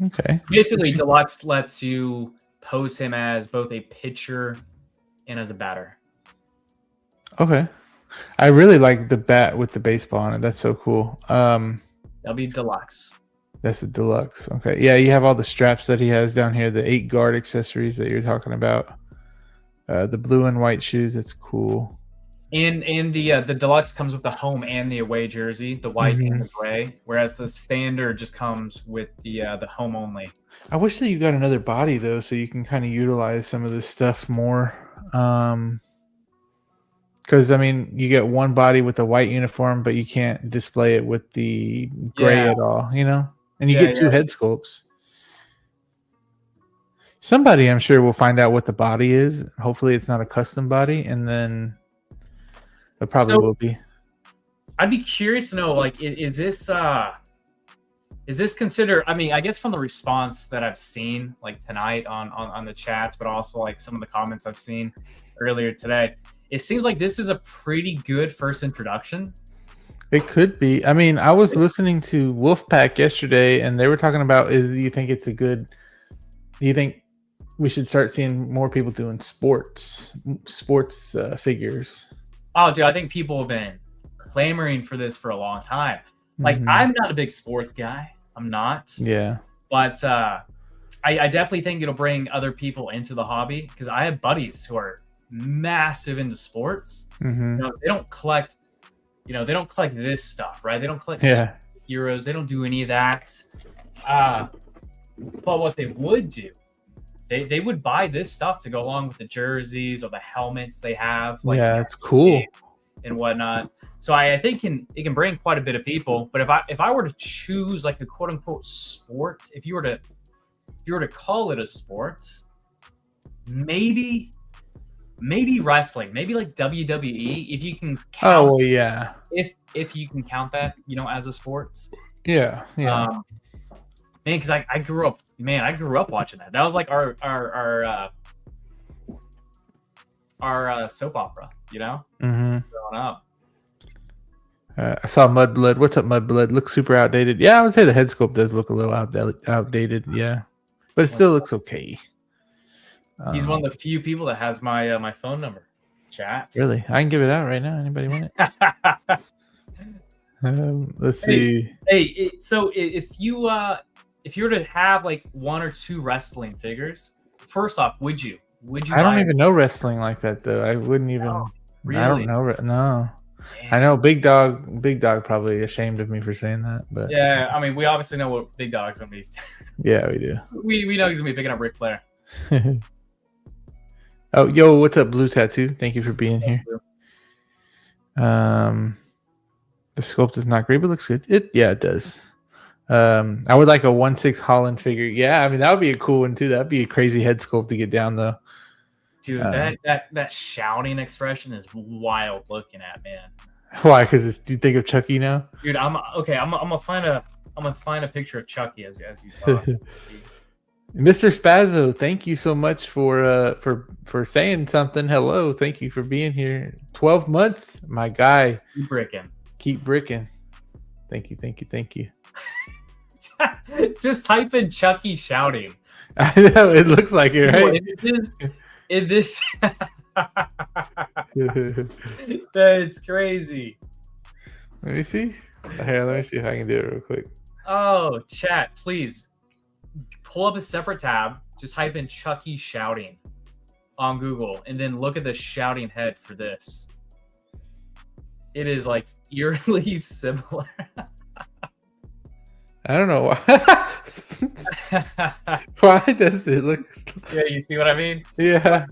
Okay. Basically, Deluxe lets you pose him as both a pitcher and as a batter. Okay. I really like the bat with the baseball on it. That's so cool. That'll be Deluxe. That's the Deluxe. Okay. Yeah, you have all the straps that he has down here, the 8 guard accessories that you're talking about. The blue and white shoes. That's cool. And the Deluxe comes with the home and the away jersey, the white and the gray, whereas the standard just comes with the home only. I wish that you got another body though, so you can kind of utilize some of this stuff more. Because I mean, you get one body with the white uniform, but you can't display it with the gray at all, And you get 2 head sculpts. Somebody, I'm sure, will find out what the body is. Hopefully, it's not a custom body, and then it probably will be. I'd be curious to know, like, is this considered? I mean, I guess from the response that I've seen, like tonight on the chats, but also like some of the comments I've seen earlier today, it seems like this is a pretty good first introduction. It could be. I mean, I was listening to Wolfpack yesterday, and they were talking about, do you think we should start seeing more people doing sports figures? Oh, dude, I think people have been clamoring for this for a long time. Like, I'm not a big sports guy. I'm not. Yeah. But I definitely think it'll bring other people into the hobby, because I have buddies who are massive into sports. They don't collect this stuff, right? They don't collect heroes. They don't do any of that. But what they would do, they would buy this stuff to go along with the jerseys or the helmets they have. Like, it's cool and whatnot. So I think it can bring quite a bit of people. But if I were to choose like a quote unquote sport, if you were to call it a sport, maybe maybe wrestling, maybe like WWE, if you can count. Oh well, yeah. If you can count that, as a sports. Yeah. Man, because I grew up watching that. That was like our soap opera, growing up. I saw Mudblood. What's up, Mudblood? Looks super outdated. Yeah, I would say the head sculpt does look a little outdated. Yeah, but it still looks okay. He's one of the few people that has my phone number. Chat. Really? I can give it out right now. Anybody want it? Let's see. So if you were to have like 1 or 2 wrestling figures, first off, would you? I don't even know wrestling like that though. I wouldn't even. Oh, really? I don't know. No. Damn. I know Big Dog probably ashamed of me for saying that, but yeah, I mean, we obviously know what Big Dog's gonna be. Yeah, we do. We know he's gonna be picking up Ric Flair. Oh, yo, what's up, Blue Tattoo? Thank you for being here. The sculpt is not great, but looks good. It does. I would like a 1/6 Holland figure. Yeah, I mean that would be a cool one too. That'd be a crazy head sculpt to get down though. Dude, that shouting expression is wild looking at, man. Why? Because do you think of Chucky now? Dude, I'm gonna find a picture of Chucky as you talk. Mr. Spazzo, thank you so much for saying something. Hello, thank you for being here. 12 months, my guy. Keep bricking. Thank you. Just type in Chucky shouting. I know it looks like it, right? This that's crazy. Let me see. Here, let me see if I can do it real quick. Oh, chat, please pull up a separate tab. Just type in Chucky shouting on Google, and then look at the shouting head for this. It is like eerily similar. I don't know why. Why does it look? Yeah, you see what I mean? Yeah.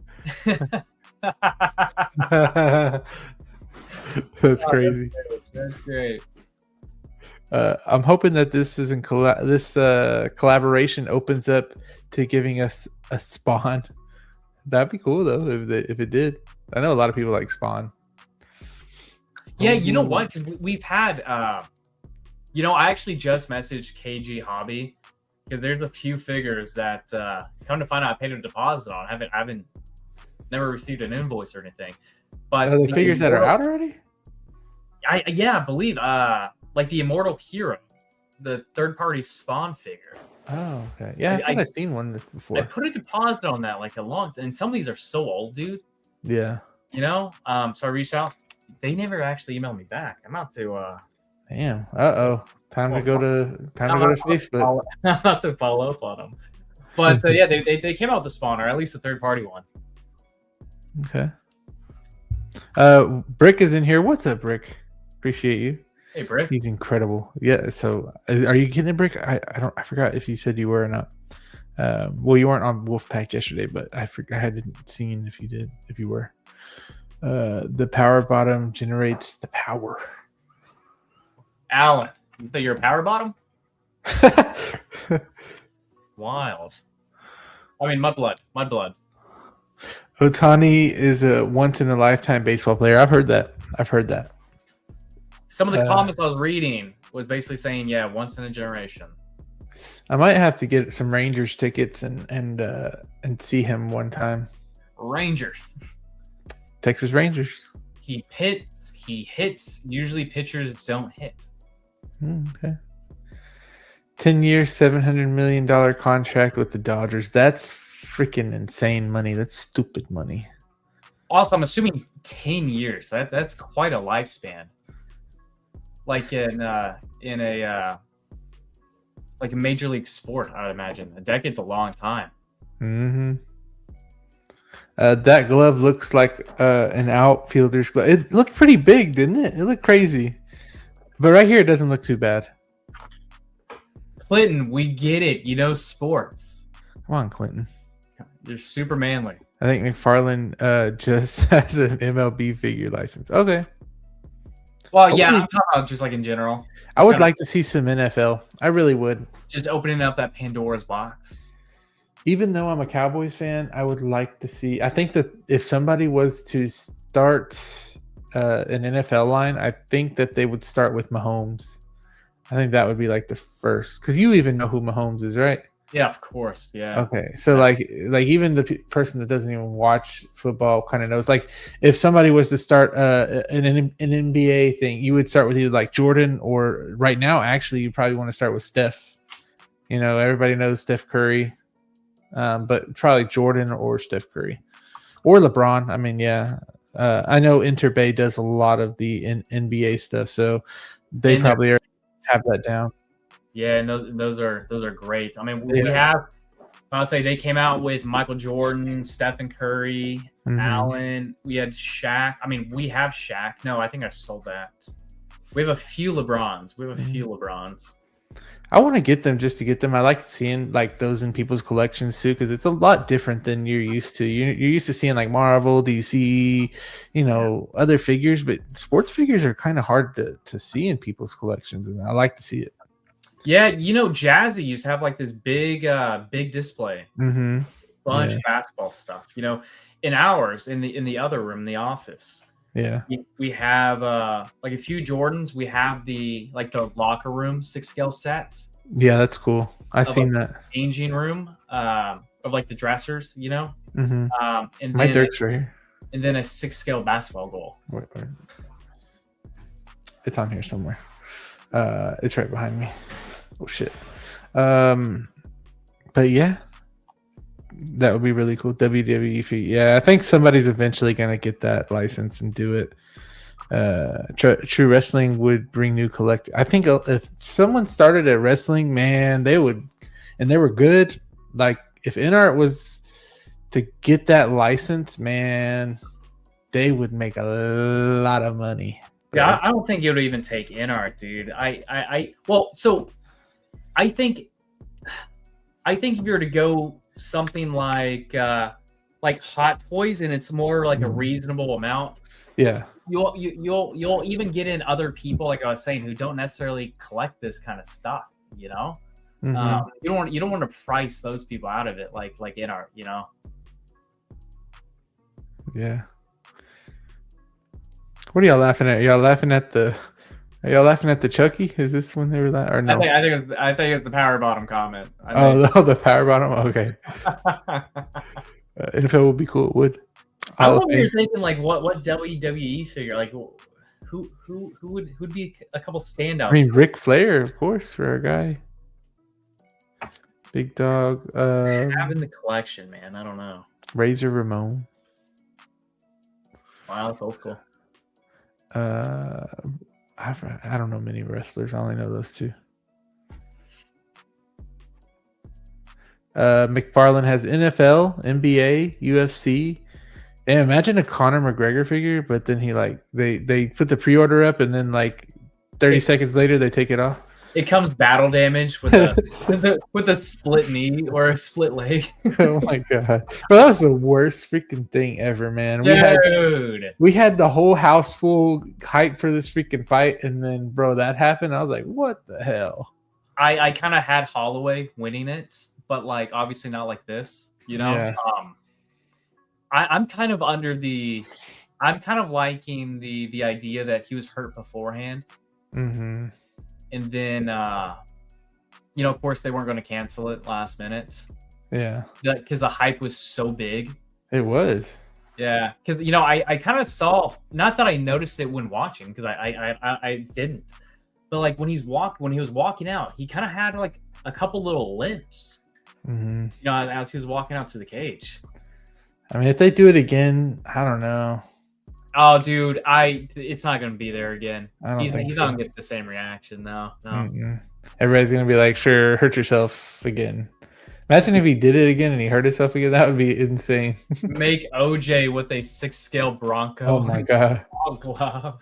That's crazy. That's great. I'm hoping that this isn't collaboration opens up to giving us a Spawn. That'd be cool though if it did. I know a lot of people like Spawn. Yeah, you know what? Because we've had. I actually just messaged KG Hobby because there's a few figures that come to find out I paid a deposit on. I haven't never received an invoice or anything. But the figures that are out already? I believe like the Immortal Hero, the third-party Spawn figure. Oh, okay. Yeah, I think I've seen one before. I put a deposit on that like a long time, and some of these are so old, dude. Yeah. So I reached out. They never actually emailed me back. I'm out to Damn. Time to go to Facebook. I'm about to follow up on them. But yeah, they came out with the Spawn, or at least a third-party one. Okay. Brick is in here. What's up, Brick? Appreciate you. Hey, Brick. He's incredible. Yeah. So, are you getting it, Brick? I forgot if you said you were or not. Well, you weren't on Wolfpack yesterday, but I hadn't seen if you did. If you were, the power bottom generates the power. Alan, you say you're a power bottom? Wild. I mean, Mudblood. Otani is a once in a lifetime baseball player. I've heard that. Some of the comments I was reading was basically saying, yeah, once in a generation. I might have to get some Rangers tickets and see him one time. Rangers. Texas Rangers. He hits. Usually pitchers don't hit. Okay. 10 years, $700 million contract with the Dodgers. That's freaking insane money. That's stupid money. Also, I'm assuming 10 years. That's quite a lifespan. Like in a major league sport, I would imagine. A decade's a long time. Mm-hmm. That glove looks like an outfielder's glove. It looked pretty big, didn't it? It looked crazy. But right here, it doesn't look too bad. Clinton, we get it. Sports. Come on, Clinton. You're super manly. I think McFarlane just has an MLB figure license. Okay. Well, yeah, I'm talking about just like in general. I would like to see some NFL. I really would. Just opening up that Pandora's box. even though I'm a Cowboys fan, I would like to see. I think that if somebody was to start an NFL line, I think that they would start with Mahomes. I think that would be like the first, because you even know who Mahomes is, right? Yeah, of course. Yeah. Okay, so like even the person that doesn't even watch football kind of knows. Like if somebody was to start an NBA thing, you would start with either like Jordan, or right now actually you probably want to start with Steph. You know, everybody knows Steph Curry, but probably Jordan or Steph Curry or LeBron. I mean, yeah, I know Interbay does a lot of the NBA stuff, so they probably have that down. Yeah, and those are great. I mean, we have. I'll say they came out with Michael Jordan, Stephen Curry, Allen. We had Shaq. I mean, we have Shaq. No, I think I sold that. We have a few LeBrons. I want to get them just to get them. I like seeing like those in people's collections too, because it's a lot different than you're used to. You're used to seeing like Marvel, DC, you know, other figures, but sports figures are kind of hard to see in people's collections, and I like to see it. Yeah, you know, Jazzy used to have like this big display, bunch of basketball stuff. You know, in ours, in the other room, the office. Yeah, we have like a few Jordans. We have the locker room 6-scale set. Yeah, that's cool. I've seen that changing room of like the dressers. You know, and my Dirk's right here. And then a 6-scale basketball goal. Wait. It's on here somewhere. It's right behind me. Oh shit. But yeah, that would be really cool. WWE fee. Yeah, I think somebody's eventually gonna get that license and do it. True Wrestling would bring new collector. I think if someone started at wrestling, man, they would, and they were good. Like if InArt was to get that license, man, they would make a lot of money. Yeah, I don't think it would even take InArt, dude. I think if you were to go something like Hot Toys, and it's more like a reasonable amount. Yeah, you'll even get in other people, like I was saying, who don't necessarily collect this kind of stuff. You know, you don't want to price those people out of it like InArt. You know. Yeah. What are y'all laughing at? Are y'all laughing at the Chucky? Is this when they were that or no? I think it's the power bottom comment. The power bottom. Okay. NFL would be cool. It would. I love you're thinking like what WWE figure, like who would be a couple standouts? I mean, Ric Flair, of course, for our guy. Big Dog. Have in the collection, man. I don't know. Razor Ramon. Wow, that's old school. I don't know many wrestlers. I only know those two. McFarlane has NFL, NBA, UFC. And imagine a Conor McGregor figure, but then he they put the pre-order up, and then 30 seconds later they take it off. It comes battle damage with a split knee or a split leg. Oh my god, bro, that was the worst freaking thing ever, man. Dude, we had the whole house full hype for this freaking fight, and then bro, that happened. I was like, what the hell? I kind of had Holloway winning it, but obviously not like this, you know. Yeah. I'm kind of liking the idea that he was hurt beforehand. Mm-hmm. And then, of course, they weren't going to cancel it last minute. Yeah. Because the hype was so big. It was. Yeah. Because, I kind of saw, not that I noticed it when watching, because I didn't. But, when he was walking out, he kind of had, a couple little limps. Mm-hmm. As he was walking out to the cage. I mean, if they do it again, I don't know. Oh, dude, it's not going to be there again. He's so. not going to get the same reaction, no. Mm-hmm. Everybody's going to be like, sure, hurt yourself again. Imagine if he did it again and he hurt himself again. That would be insane. Make OJ with a 6-scale Bronco. Oh, my God. Glove.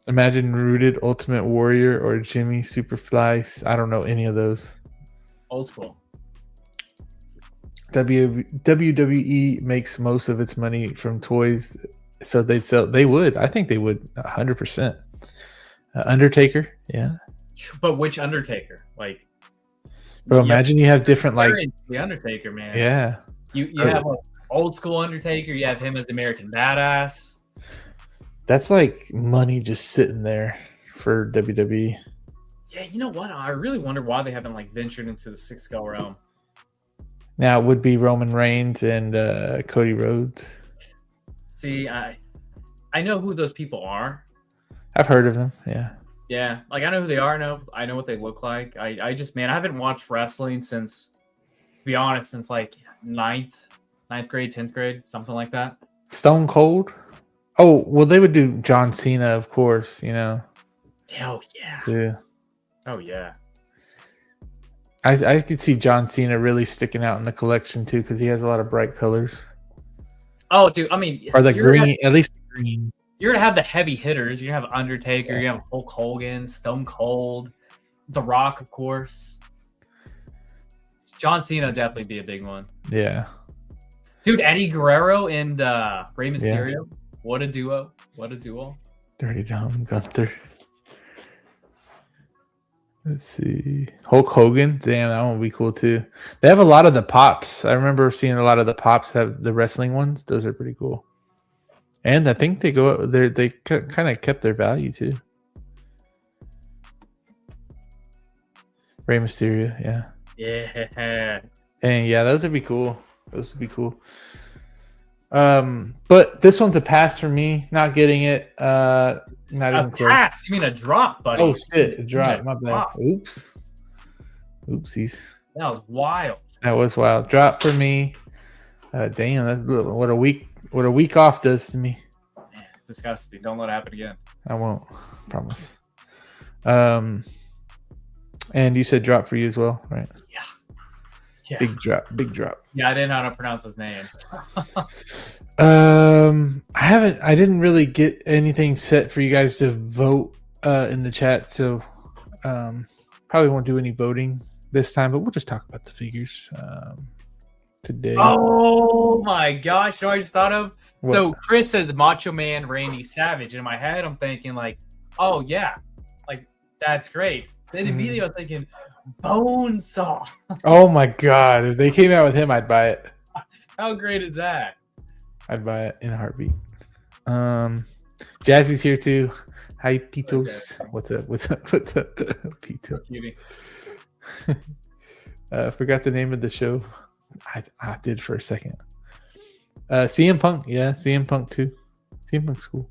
Imagine Rooted Ultimate Warrior or Jimmy Superfly. I don't know any of those. Old school. WWE makes most of its money from toys, so they'd sell. They would. I think they would 100%. Undertaker, yeah. But which Undertaker? Bro, imagine you have different like the Undertaker, man. Yeah. You have like old school Undertaker. You have him as American Badass. That's like money just sitting there for WWE. Yeah, you know what? I really wonder why they haven't like ventured into the 6-skull realm. Now it would be Roman Reigns and Cody Rhodes. See, I know who those people are. I've heard of them. Yeah. Yeah, like I know who they are. I know what they look like. I just, man, I haven't watched wrestling since, to be honest, since like ninth grade, 10th grade, something like that. Stone Cold. Oh, well, they would do John Cena, of course. You know. Oh yeah. Too. Oh yeah. I could see John Cena really sticking out in the collection too because he has a lot of bright colors. Oh, dude, I mean, or the green, at least green. You're gonna have the heavy hitters. You're gonna have Undertaker. You have Hulk Hogan, Stone Cold, The Rock, of course. John Cena would definitely be a big one. Yeah. Dude, Eddie Guerrero and Rey Mysterio. Yeah. What a duo! What a duo! Dirty Dom Gunther. Let's see. Hulk Hogan. Damn, that one would be cool too. They have a lot of the pops. I remember seeing a lot of the pops have the wrestling ones. Those are pretty cool. And I think they go there. They kind of kept their value too. Rey Mysterio, yeah. Yeah. And yeah, those would be cool. Those would be cool. But this one's a pass for me. Not getting it. Not even close. Pass? You mean a drop, buddy? Oh shit, a drop. My bad. Drop. Oops. Oopsies. That was wild. That was wild. Drop for me. Damn, that's what a week off does to me. Man, disgusting. Don't let it happen again. I won't. Promise. And you said drop for you as well, right? Yeah. Yeah. Big drop. Yeah, I didn't know how to pronounce his name. I didn't really get anything set for you guys to vote in the chat, so probably won't do any voting this time, but we'll just talk about the figures today. Oh my gosh, you know what I just thought of? What? So Chris says Macho Man Randy Savage, and in my head I'm thinking like, oh yeah, like that's great. Then immediately I was thinking Bonesaw. Oh my god, if they came out with him, I'd buy it. How great is that? I'd buy it in a heartbeat. Jazzy's here too. Hi, Pitos. Okay. What's up, Pitos? Forgot the name of the show. I did for a second. CM Punk. Yeah, CM Punk too. CM Punk's cool.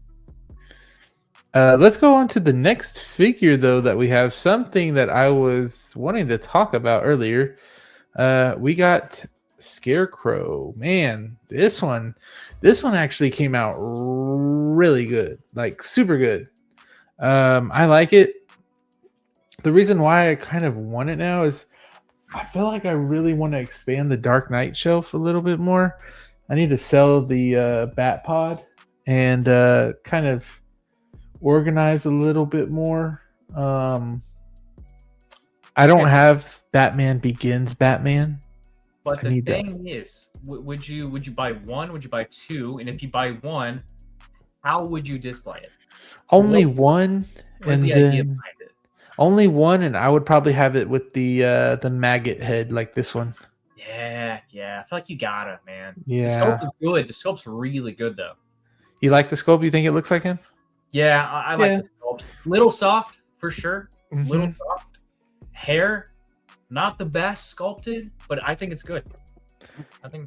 Let's go on to the next figure, though, that we have. Something that I was wanting to talk about earlier. We got ScareCrow. Man, this one actually came out really good, like super good. I like it. The reason why I kind of want it now is I feel like I really want to expand the Dark Knight shelf a little bit more. I need to sell the Bat Pod and kind of organize a little bit more. I don't have Batman Begins Batman. But the thing is, would you buy one? Would you buy two? And if you buy one, how would you display it? Only one, and the idea behind it? Only one, and I would probably have it with the maggot head like this one. Yeah. I feel like you gotta, man. Yeah. The sculpt is good. The sculpt's really good, though. You like the sculpt? You think it looks like him? Yeah, I like the sculpt. Little soft for sure. Mm-hmm. Little soft. Hair, not the best sculpted, but I think it's good.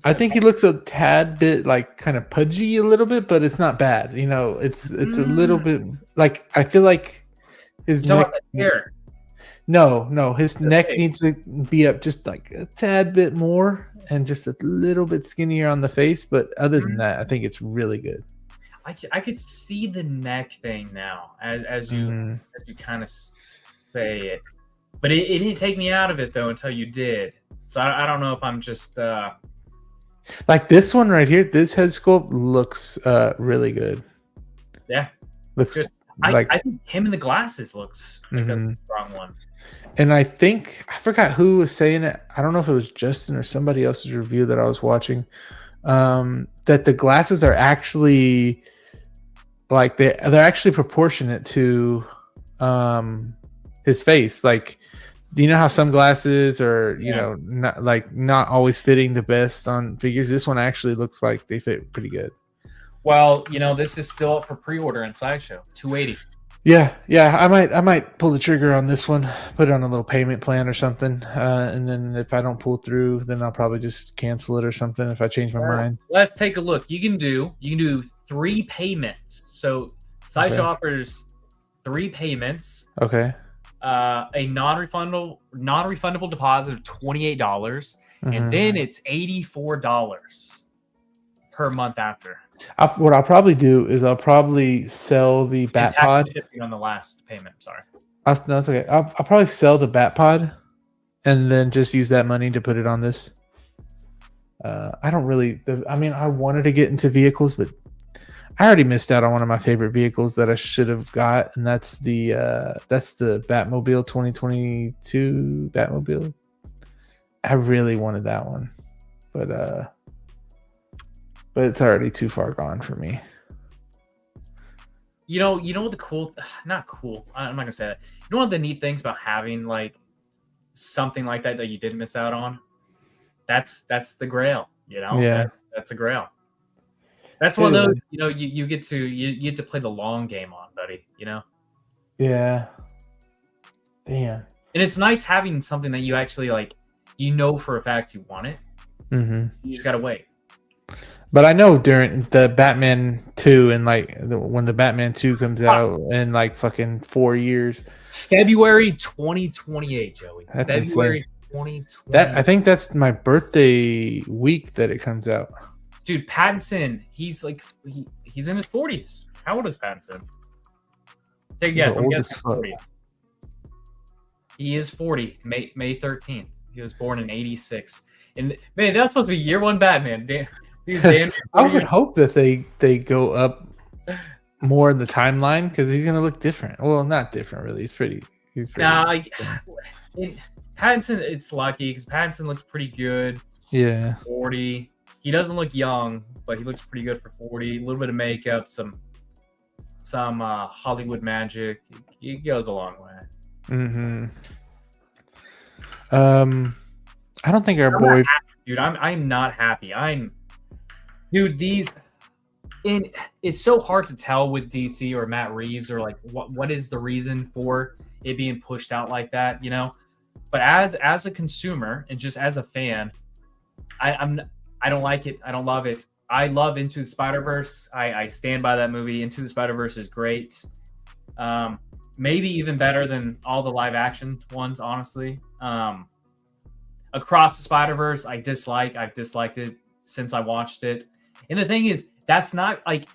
I think he looks a tad bit like kind of pudgy a little bit, but it's not bad. You know, it's a little bit like I feel like his neck. Hair. No, his neck needs to be up just like a tad bit more and just a little bit skinnier on the face. But other than that, I think it's really good. I could see the neck thing now as you kind of say it, but it didn't take me out of it though until you did. So I don't know if I'm just like this one right here. This head sculpt looks really good. Yeah, looks good. Like I think him in the glasses looks like that's the wrong one. And I think I forgot who was saying it. I don't know if it was Justin or somebody else's review that I was watching. That the glasses are actually like they're actually proportionate to his face. Like Do you know how some glasses are, not always fitting the best on figures? This one actually looks like they fit pretty good. Well, this is still up for pre-order in Sideshow. $280. Yeah. I might pull the trigger on this one, put it on a little payment plan or something, and then if I don't pull through, then I'll probably just cancel it or something if I change my mind. Let's take a look. You can do 3 payments. So Sideshow offers 3 payments. Okay. A non-refundable deposit of $28, and then it's $84 per month after. What I'll probably do is I'll probably sell the Bat Pod on the last payment. Sorry, no, it's okay. I'll probably sell the Bat Pod, and then just use that money to put it on this. I don't really. I wanted to get into vehicles, but I already missed out on one of my favorite vehicles that I should have got, and that's the Batmobile 2022 Batmobile. I really wanted that one, but it's already too far gone for me. You know what not cool. I'm not gonna say that. You know one of the neat things about having like something like that you didn't miss out on? That's the Grail. Yeah, that's a Grail. That's one of those, you get to play the long game on, buddy. Yeah. Damn. And it's nice having something that you actually like. For a fact you want it. Mm-hmm. You just gotta wait. But I know during the Batman 2 and when the Batman 2 comes out in like fucking 4 years. February 2028, Joey. That's February insane. 2028. I think that's my birthday week that it comes out. Dude, Pattinson, he's he's in his 40s. How old is Pattinson? Take a guess. I'm guessing 40. He is 40. May 13th. He was born in 86. And man, that's supposed to be year 1 Batman. Damn, I would hope that they go up more in the timeline because he's gonna look different. Well, not different really. He's pretty. Pattinson, it's lucky because Pattinson looks pretty good. Yeah. 40. He doesn't look young, but he looks pretty good for 40. A little bit of makeup, some Hollywood magic. It goes a long way. Mm-hmm. I don't think our boy. Dude, I'm not happy. It's so hard to tell with DC or Matt Reeves or like what is the reason for it being pushed out like that, But as a consumer and just as a fan, I don't like it. I don't love it. I love Into the Spider-Verse. I stand by that movie. Into the Spider-Verse is great. Maybe even better than all the live action ones, honestly. Across the Spider-Verse, I've disliked it since I watched it. And the thing is, that's not like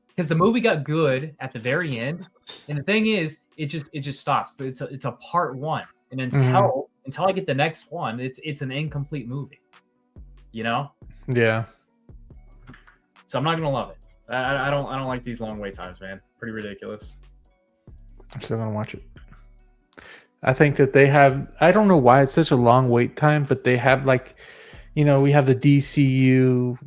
because the movie got good at the very end. And the thing is, it just stops. It's a part 1. And until I get the next one, it's an incomplete movie. Yeah. So I'm not gonna love it. I don't like these long wait times, man. Pretty ridiculous. I'm still gonna watch it. I think that they have. I don't know why it's such a long wait time, but they have we have the DCEU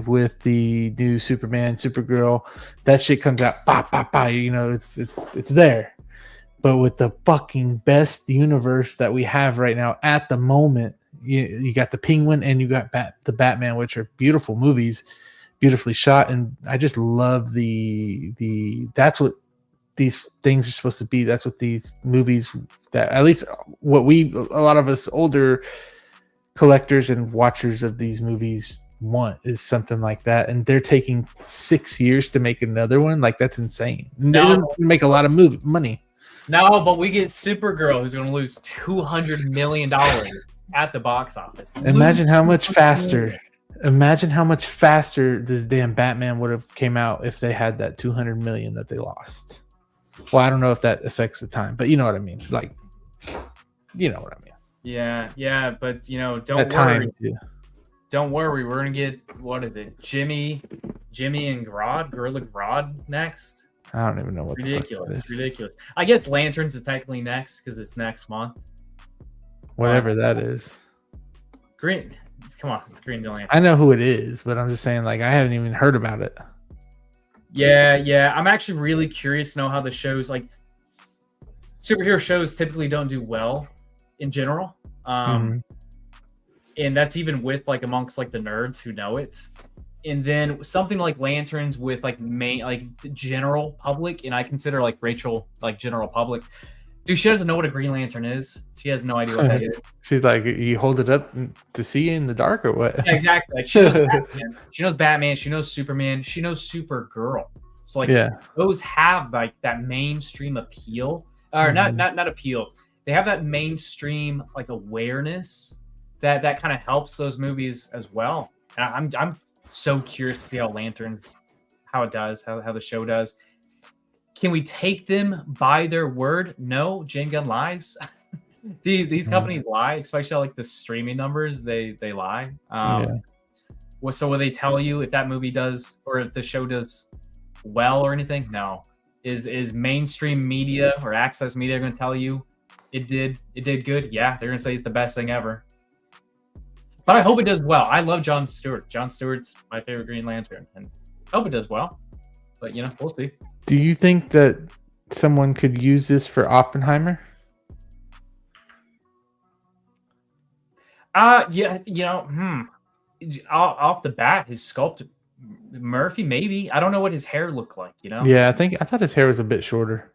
with the new Superman, Supergirl. That shit comes out. Bah, bah, bah, it's there. But with the fucking best universe that we have right now at the moment, you got the Penguin and you got the Batman, which are beautiful movies, beautifully shot, and I just love the that's what these things are supposed to be. That's what these movies, that at least what a lot of us older collectors and watchers of these movies want is something like that, and they're taking 6 years to make another one. Like, that's insane. They don't make a lot of money. No, but we get Supergirl, who's going to lose $200 million at the box office. Imagine how much faster this damn Batman would have came out if they had that 200 million that they lost. Well, I don't know if that affects the time, but you know what I mean. Like, you know what I mean. Yeah, but don't worry. We're gonna get, what is it, Jimmy and Gorilla Grodd next. I don't even know what ridiculous. I guess Lanterns is technically next because it's next month. Whatever that is. Green. Come on, it's Green Lantern. I know who it is, but I'm just saying, like, I haven't even heard about it. Yeah. I'm actually really curious to know how the show's like. superhero shows typically don't do well in general. And that's even with like amongst like the nerds who know it. And then something like lanterns with like the general public, and I consider like Rachel like general public. Dude, she doesn't know what a Green Lantern is. She has no idea what that is. She's like, you hold it up to see in the dark or what? Yeah, exactly. Like she knows Batman. She knows Batman. She knows Superman. She knows Supergirl. So like those have like that mainstream appeal, or not appeal. They have that mainstream like awareness that kind of helps those movies as well. And I'm so curious to see how Lanterns, how it does, how the show does. Can we take them by their word? No, Jane Gunn lies. These companies lie, especially like the streaming numbers. They lie. So will they tell you if that movie does or if the show does well or anything? No. Is mainstream media or access media going to tell you it did good? Yeah, they're going to say it's the best thing ever. But I hope it does well. I love Jon Stewart. Jon Stewart's my favorite Green Lantern, and I hope it does well. But we'll see. Do you think that someone could use this for Oppenheimer? Yeah, off the bat, his sculpt, Murphy, maybe. I don't know what his hair looked like, Yeah, I thought his hair was a bit shorter.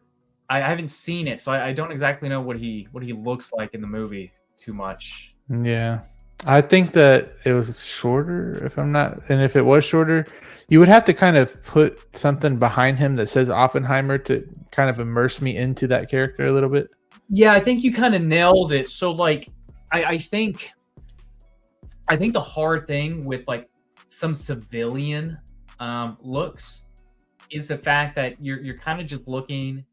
I haven't seen it, so I don't exactly know what he looks like in the movie too much. Yeah. I think that it was shorter, and if it was shorter, you would have to kind of put something behind him that says Oppenheimer to kind of immerse me into that character a little bit. Yeah, I think you kind of nailed it. So like, I think the hard thing with like some civilian looks is the fact that you're kind of just looking.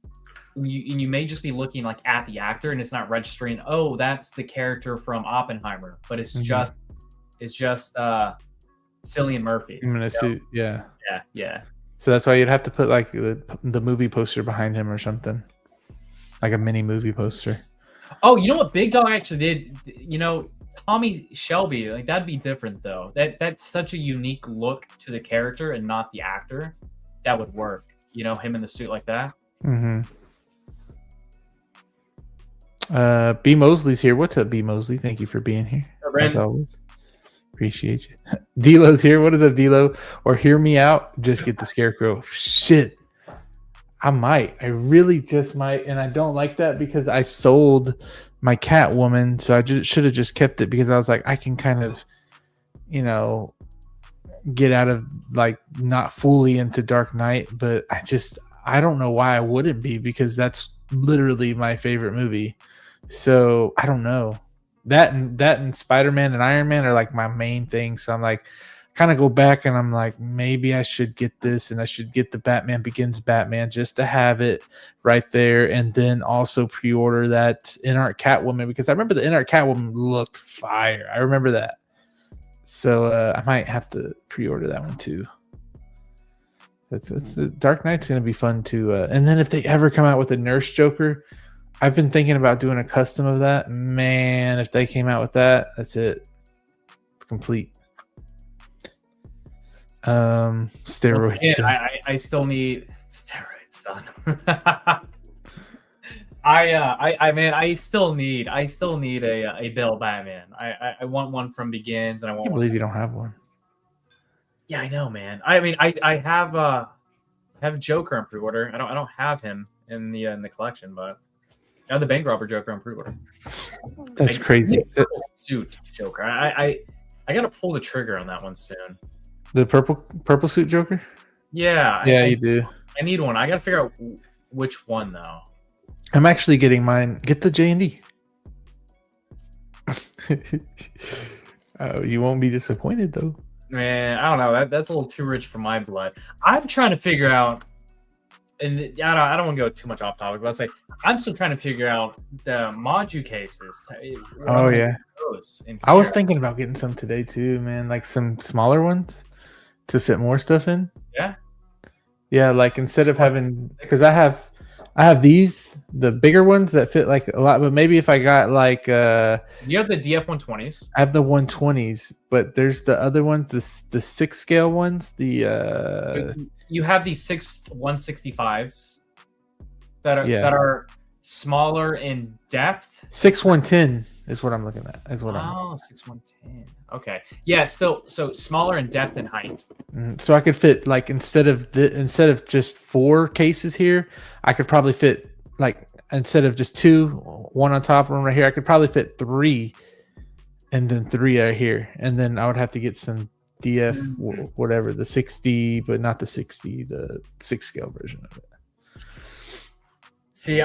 You may just be looking like at the actor, and it's not registering. Oh, that's the character from Oppenheimer, but it's just Cillian Murphy. I'm in a suit, yeah. So that's why you'd have to put like the movie poster behind him or something, like a mini movie poster. Oh, you know what Big Dog actually did? Tommy Shelby, like that'd be different though. That's such a unique look to the character and not the actor. That would work. Him in the suit like that. B Mosley's here. What's up, B Mosley? Thank you for being here. As always. Appreciate you. D-Lo's here. What is up, D-Lo? Or hear me out. Just get the ScareCrow. Shit. I might. I really just might. And I don't like that because I sold my Catwoman. So I should have just kept it because I was like, I can kind of, get out of like not fully into Dark Knight. But I don't know why I wouldn't be because that's literally my favorite movie. So I don't know. That and Spider-Man and Iron Man are like my main thing. So I'm like, kind of go back and I'm like, maybe I should get this and I should get the Batman Begins Batman just to have it right there, and then also pre-order that in-art Catwoman because I remember the in-art Catwoman looked fire. I remember that. So I might have to pre-order that one too. That's Dark Knight's gonna be fun too. And then if they ever come out with a Nurse Joker, I've been thinking about doing a custom of that. Man, if they came out with that, that's it. It's complete. Steroids. Yeah, I still need steroids, son. I still need a Bill Batman. I want one from Begins, and I can't believe you don't have one. Yeah, I know, man. I have Joker on pre-order. I don't have him in the collection, but I have the bank robber Joker on pre-order. That's crazy. Suit Joker. I gotta pull the trigger on that one soon. The purple suit Joker? Yeah. You do. I need one. I gotta figure out which one though. I'm actually getting mine. Get the J&D. You won't be disappointed though. Man, I don't know. That's a little too rich for my blood. I'm trying to figure out, and I don't want to go too much off topic, but I'll say I'm still trying to figure out the Modu cases. Oh yeah. I was thinking about getting some today too, man. Like some smaller ones to fit more stuff in. Yeah. Yeah, like instead of having, because I have these, the bigger ones that fit like a lot, but maybe if I got like you have the DF120s. I have the 120s, but there's the other ones, the 6 scale ones, the you have these 165s that are smaller in depth. 6'1" is what I'm looking at. Is what I'm. 6'1". Okay, yeah, still so smaller in depth and height. So I could fit like instead of just 4 cases here, I could probably fit like instead of just 2, one on top, one right here. I could probably fit 3, and then 3 right here, and then I would have to get some DF whatever, the 6D, but not the 6D, the 6 scale version of it. See,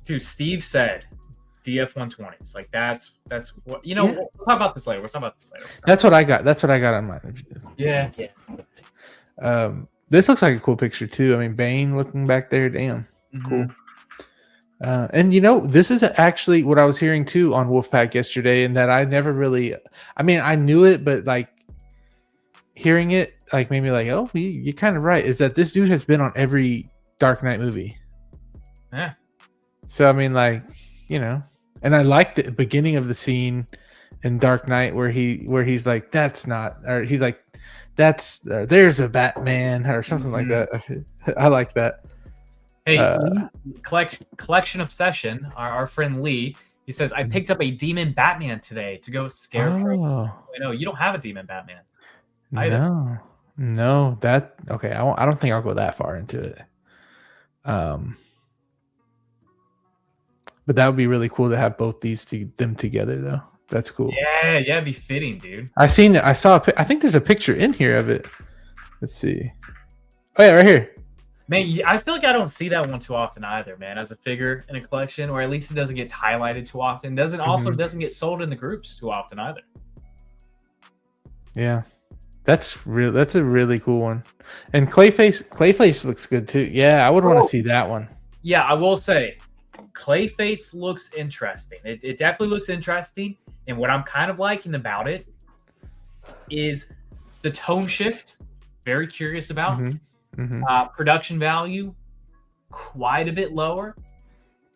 dude. Steve said DF 120s. Like that's what you know. Yeah. We'll talk about this later. That's what I got. That's what I got on mine. Yeah. This looks like a cool picture too. I mean, Bane looking back there, damn, cool. And this is actually what I was hearing too on Wolfpack yesterday, and that I never really. I mean, I knew it, but like hearing it, like made me like, oh, you're kind of right. Is that this dude has been on every Dark Knight movie? Yeah. So I mean, like, and I like the beginning of the scene in Dark Knight where he's like, that's not, or he's like, that's there's a Batman or something like that. I like that. Hey, collection obsession. Our friend Lee, he says, I picked up a demon Batman today to go with ScareCrow. Oh. No, you don't have a demon Batman either. No, that okay. I don't think I'll go that far into it. But that would be really cool to have both them together, though. That's cool. Yeah, it'd be fitting, dude. I think there's a picture in here of it. Let's see. Oh yeah, right here. Man, I feel like I don't see that one too often either, man. As a figure in a collection, or at least it doesn't get highlighted too often. Doesn't get sold in the groups too often either. Yeah, that's a really cool one. And Clayface looks good too. Yeah, I would want to see that one. Yeah, I will say. Clayface looks interesting. It definitely looks interesting. And what I'm kind of liking about it is the tone shift. Very curious about. Production value quite a bit lower,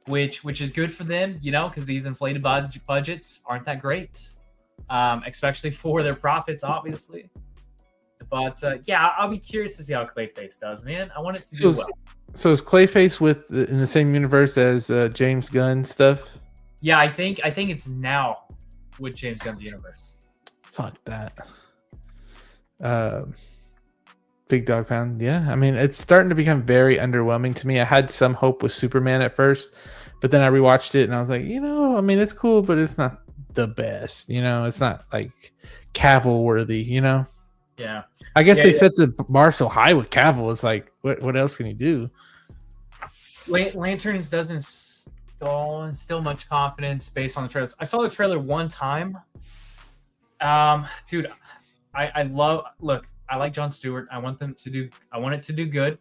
which is good for them, because these inflated budgets aren't that great, especially for their profits, obviously. But yeah, I'll be curious to see how Clayface does, man. I want it to do well. So is Clayface in the same universe as James Gunn stuff? Yeah, I think it's now with James Gunn's universe. Fuck that. Big Dog Pound. Yeah, I mean, it's starting to become very underwhelming to me. I had some hope with Superman at first, but then I rewatched it and I was like, I mean, it's cool, but it's not the best. It's not like Cavill worthy. Yeah. I guess they set the bar so high with Cavill. It's like, what else can he do? Lanterns doesn't instill much confidence based on the trailers. I saw the trailer one time. Dude, I like Jon Stewart. I want it to do good.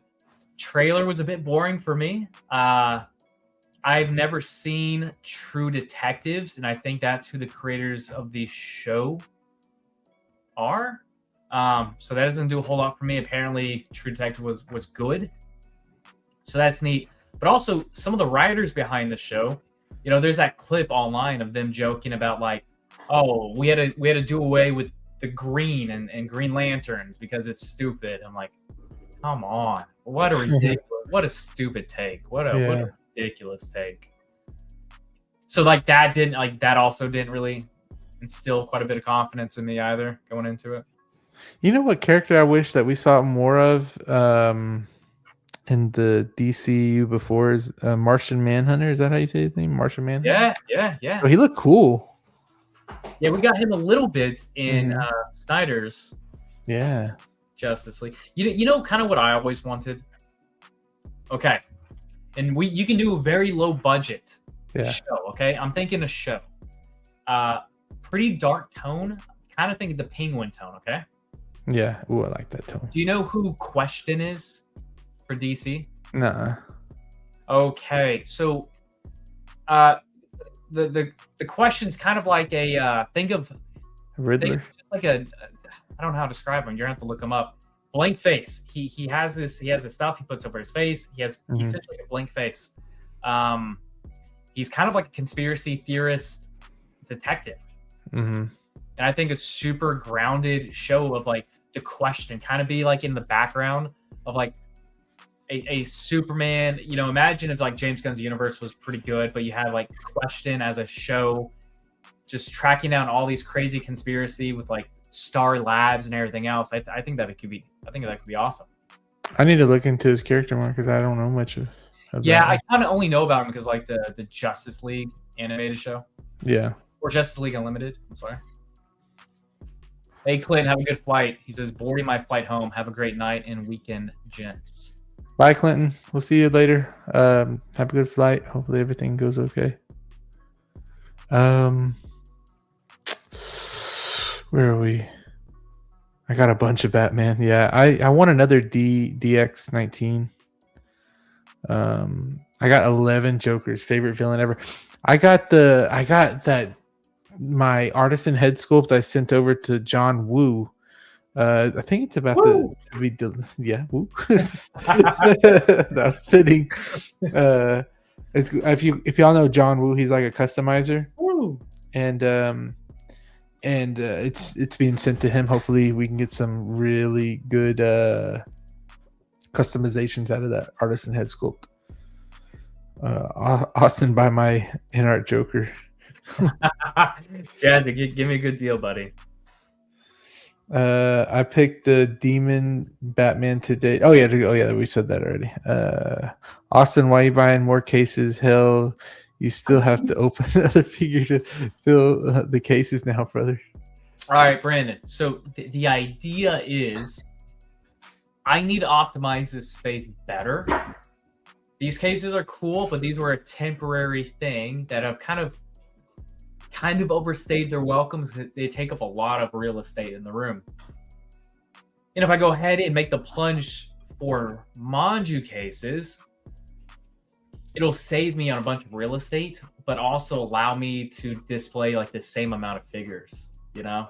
Trailer was a bit boring for me. I've never seen True Detectives, and I think that's who the creators of the show are. So that doesn't do a whole lot for me. Apparently, True Detective was good, so that's neat. But also, some of the writers behind the show, there's that clip online of them joking about like, oh, we had to do away with the green and Green Lanterns because it's stupid. I'm like, come on, what a stupid take. What a ridiculous take. So like that also didn't really instill quite a bit of confidence in me either going into it. You know what character I wish that we saw more of in the DCU before is Martian Manhunter. Is that how you say his name? Martian Manhunter? Yeah. Oh, he looked cool. Yeah, we got him a little bit in Snyder's Justice League. You know kind of what I always wanted? Okay. And you can do a very low budget show, okay? I'm thinking a show. Pretty dark tone. Kind of think the Penguin tone, okay? Yeah. Ooh, I like that tone. Do you know who Question is for DC? Nuh-uh. Okay. So the Question's kind of like a think of Riddler. Like I don't know how to describe him. You're gonna have to look him up. Blank face. He has this stuff he puts over his face. He's essentially a blank face. He's kind of like a conspiracy theorist detective. And I think a super grounded show of like the Question kind of be like in the background of like a Superman. You know, imagine if like James Gunn's universe was pretty good, but you had like Question as a show, just tracking down all these crazy conspiracy with like Star Labs and everything else. I think that could be awesome. I need to look into his character more because I don't know much of yeah, I kind of only know about him because like the Justice League animated show. Yeah. Or Justice League Unlimited. I'm sorry. Hey, Clint, have a good flight. He says, boarding my flight home. Have a great night and weekend, gents. Bye, Clinton. We'll see you later. Have a good flight. Hopefully everything goes okay. Where are we? I got a bunch of Batman. Yeah, I want another DX19. I got 11 Jokers. Favorite villain ever. I got that my artisan head sculpt I sent over to John Woo. I think it's about woo. Woo. That was fitting. It's if y'all know John Woo, he's like a customizer. Woo. And it's being sent to him. Hopefully we can get some really good customizations out of that artisan head sculpt. Austin, buy my in-art Joker. Jazzy, give me a good deal, buddy. I picked the Demon Batman today. Oh yeah, we said that already. Austin, why are you buying more cases? Hell, you still have to open another figure to fill the cases now, brother. All right, Brandon. So the idea is I need to optimize this space better. These cases are cool, but these were a temporary thing that have kind of overstayed their welcomes. They take up a lot of real estate in the room. And if I go ahead and make the plunge for Manju cases, it'll save me on a bunch of real estate, but also allow me to display like the same amount of figures, you know?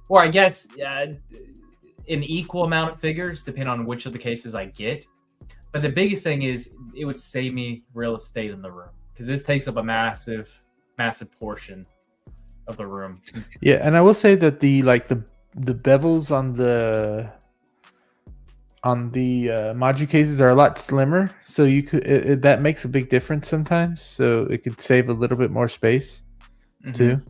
Or I guess an equal amount of figures, depending on which of the cases I get. But the biggest thing is it would save me real estate in the room because this takes up a massive portion of the room. Yeah, and I will say that the bevels on the Maju cases are a lot slimmer, so you could that makes a big difference sometimes. So it could save a little bit more space too.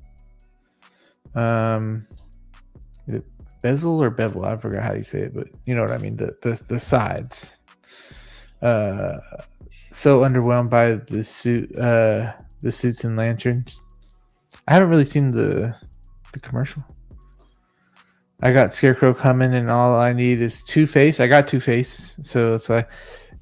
Bezel or bevel, I forgot how you say it, but you know what I mean. The sides. So underwhelmed by the suits and lanterns. I haven't really seen the commercial. I got Scarecrow coming, and all I need is Two-Face. I got Two-Face, so that's why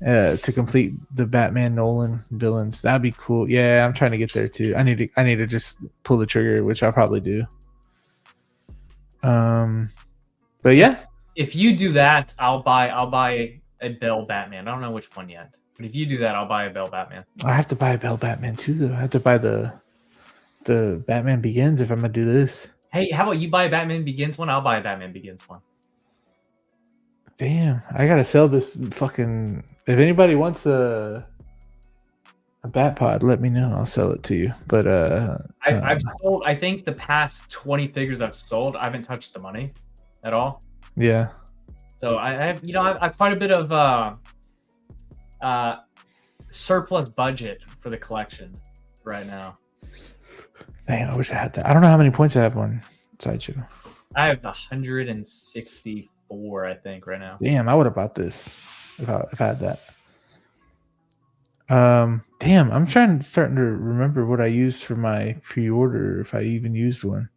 to complete the Batman Nolan villains. That'd be cool. Yeah, I'm trying to get there too. I need to just pull the trigger, which I'll probably do. But yeah, if you do that, I'll buy a Bell Batman. I don't know which one yet, but if you do that, I'll buy a Bell Batman. I have to buy a Bell Batman too, though. I have to buy the Batman Begins if I'm gonna do this. Hey, how about you buy a Batman Begins one? I'll buy a Batman Begins one. Damn, I gotta sell this fucking. If anybody wants a Bat Pod, let me know. I'll sell it to you. But I've sold. I think the past 20 figures I've sold, I haven't touched the money at all. Yeah. So I have, I've quite a bit of surplus budget for the collection right now. Damn, I wish I had that. I don't know how many points I have on Sideshow. I have 164, I think, right now. Damn, I would have bought this if I had that. Damn, I'm starting to remember what I used for my pre-order, if I even used one.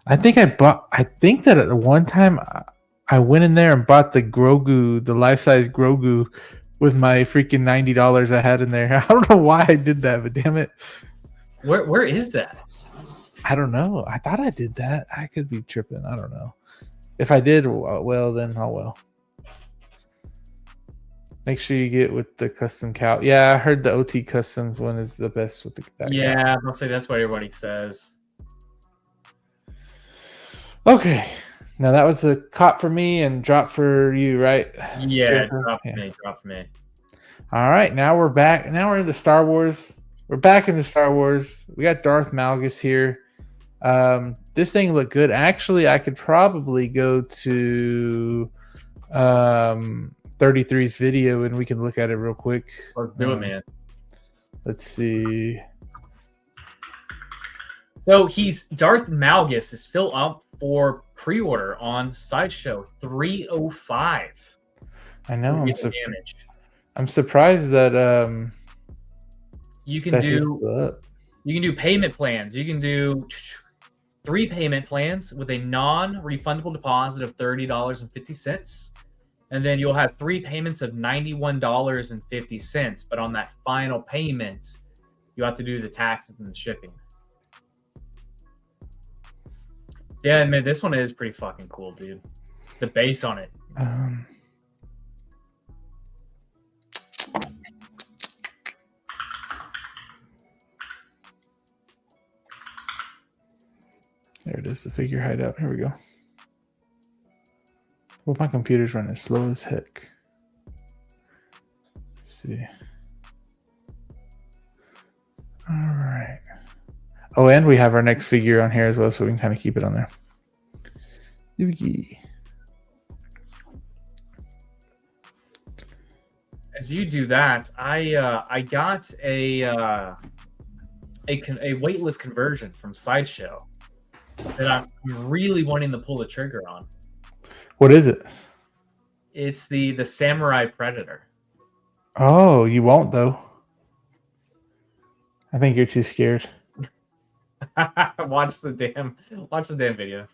I think that at the one time I went in there and bought the Grogu, the life-size Grogu, with my freaking $90 I had in there. I don't know why I did that, but damn it. Where is that? I don't know. I thought I did that. I could be tripping. I don't know. If I did, well, then oh well. Make sure you get with the custom cow. Yeah, I heard the OT customs one is the best with that. Yeah, I'll say that's what everybody says. Okay. Now that was a cop for me and drop for you, right? Yeah, drop for me. All right, now we're back. Now we're into Star Wars. We're back into Star Wars. We got Darth Malgus here. This thing looked good. Actually, I could probably go to 33's video and we can look at it real quick. Let's do it, man. Let's see. So Darth Malgus is still up for pre-order on Sideshow 305. I know. I'm surprised that you can do payment plans. You can do 3 payment plans with a non-refundable deposit of $30.50. And then you'll have 3 payments of $91.50. But on that final payment, you have to do the taxes and the shipping. Yeah, man, this one is pretty fucking cool, dude. The base on it. There it is, the figure hideout. Here we go. Well, my computer's running slow as heck. Let's see. All right. Oh, and we have our next figure on here as well, so we can kind of keep it on there. Yugi. As you do that, I got a waitlist conversion from Sideshow that I'm really wanting to pull the trigger on. What is it? It's the Samurai Predator. Oh, you won't though. I think you're too scared. Watch the damn video.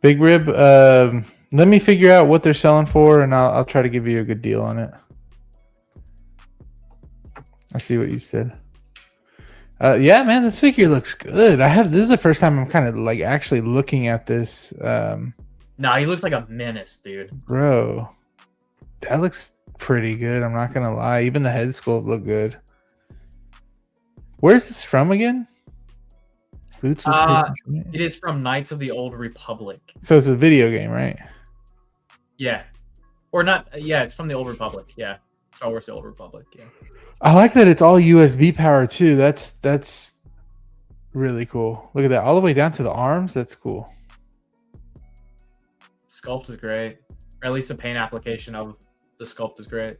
Big Rib, let me figure out what they're selling for, and I'll try to give you a good deal on it. I see what you said. Yeah, man, this figure looks good. This is the first time I'm kind of like actually looking at this. No, he looks like a menace, dude. Bro, that looks pretty good. I'm not gonna lie. Even the head sculpt look good. Where's this from again? Boots it is from Knights of the Old Republic. So it's a video game, right? Yeah. Or not. Yeah, it's from the Old Republic. Yeah. Star Wars: The Old Republic. Yeah. I like that it's all USB power too. That's really cool. Look at that, all the way down to the arms. That's cool. Sculpt is great. Or at least the paint application of the sculpt is great.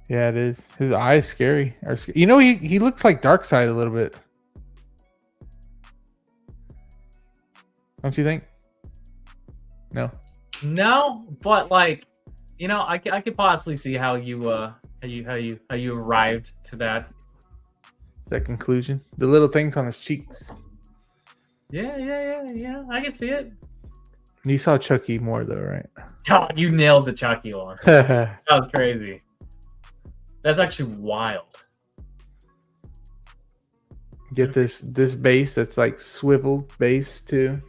Yeah, it is. His eye is scary. You know, he looks like Darkseid a little bit. Don't you think? No. No, but like, you know, I could possibly see how you arrived to that conclusion. The little things on his cheeks. Yeah. I can see it. You saw Chucky more though, right? God, you nailed the Chucky one. That was crazy. That's actually wild. Get this base that's like swivel base too.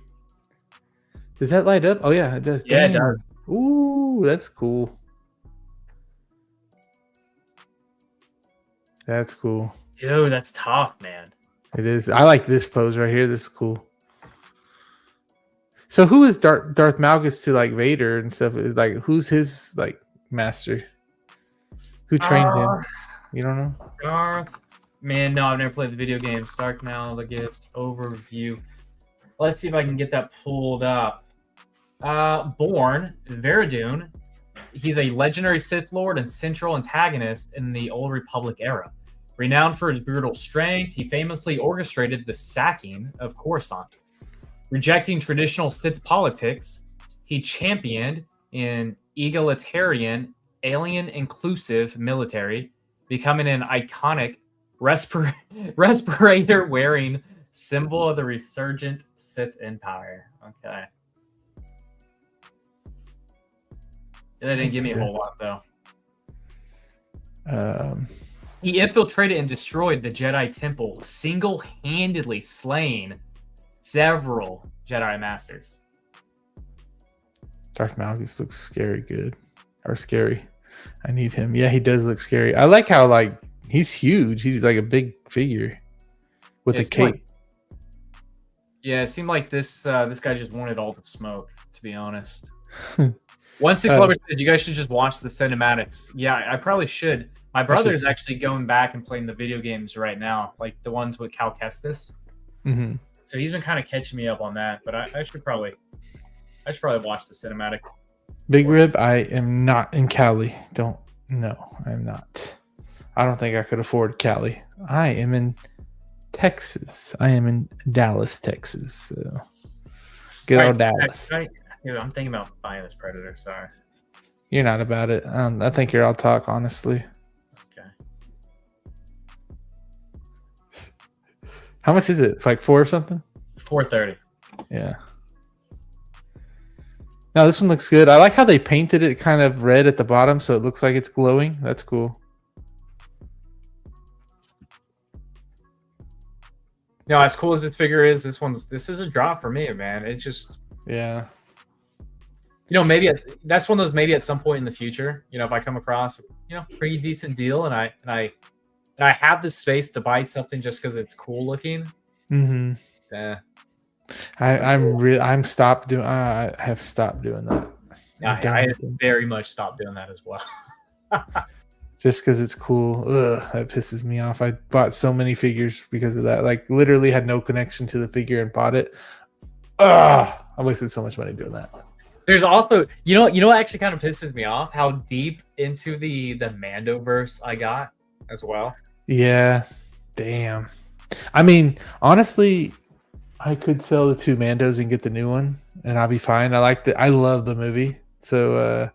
Does that light up? Oh yeah, it does. Yeah, it does. Ooh, that's cool. That's cool. Dude, that's tough, man. It is. I like this pose right here. This is cool. So who is Darth Malgus to like Vader and stuff? Like, who's his like master? Who trained him? You don't know? Darth. Man, no, I've never played the video games. Darth Malgus overview. Let's see if I can get that pulled up. Born Veridune. He's a legendary Sith Lord and central antagonist in the Old Republic era. Renowned for his brutal strength, he famously orchestrated the sacking of Coruscant. Rejecting traditional Sith politics, he championed an egalitarian, alien-inclusive military, becoming an iconic respirator-wearing symbol of the resurgent Sith Empire. Okay. That didn't give me a whole lot, though. He infiltrated and destroyed the Jedi Temple, single-handedly slaying several Jedi Masters. Darth Malgus looks scary good. Or scary. I need him. Yeah, he does look scary. I like how, like, he's huge. He's like a big figure with a cape. Yeah, it seemed like this guy just wanted all the smoke, to be honest. 16Lover says you guys should just watch the cinematics. Yeah, I probably should. My brother is actually going back and playing the video games right now, like the ones with Cal Kestis. Mm-hmm. So he's been kind of catching me up on that, but I should probably watch the cinematic. Big Rib, I am not in Cali. No, I'm not. I don't think I could afford Cali. I am in Texas. I am in Dallas, Texas. So good old Dallas. Dude, I'm thinking about buying this Predator. Sorry. You're not about it. I think you're all talk, honestly. Okay. How much is it? Like 4 or something? $430. Yeah. Now this one looks good. I like how they painted it kind of red at the bottom, so it looks like it's glowing. That's cool. No, as cool as this figure is, this is a drop for me, man. It's just maybe that's one of those maybe at some point in the future, if I come across pretty decent deal and I have the space to buy something just because it's cool looking. Mm-hmm. Yeah. I have stopped doing that. Yeah, I very much stopped doing that as well. Just because it's cool. Ugh, that pisses me off. I bought so many figures because of that. Like literally had no connection to the figure and bought it. Ugh, I wasted so much money doing that. There's also, what actually kind of pisses me off? How deep into the Mandoverse I got as well. Yeah. Damn. I mean, honestly, I could sell the 2 Mandos and get the new one, and I'll be fine. I love the movie, so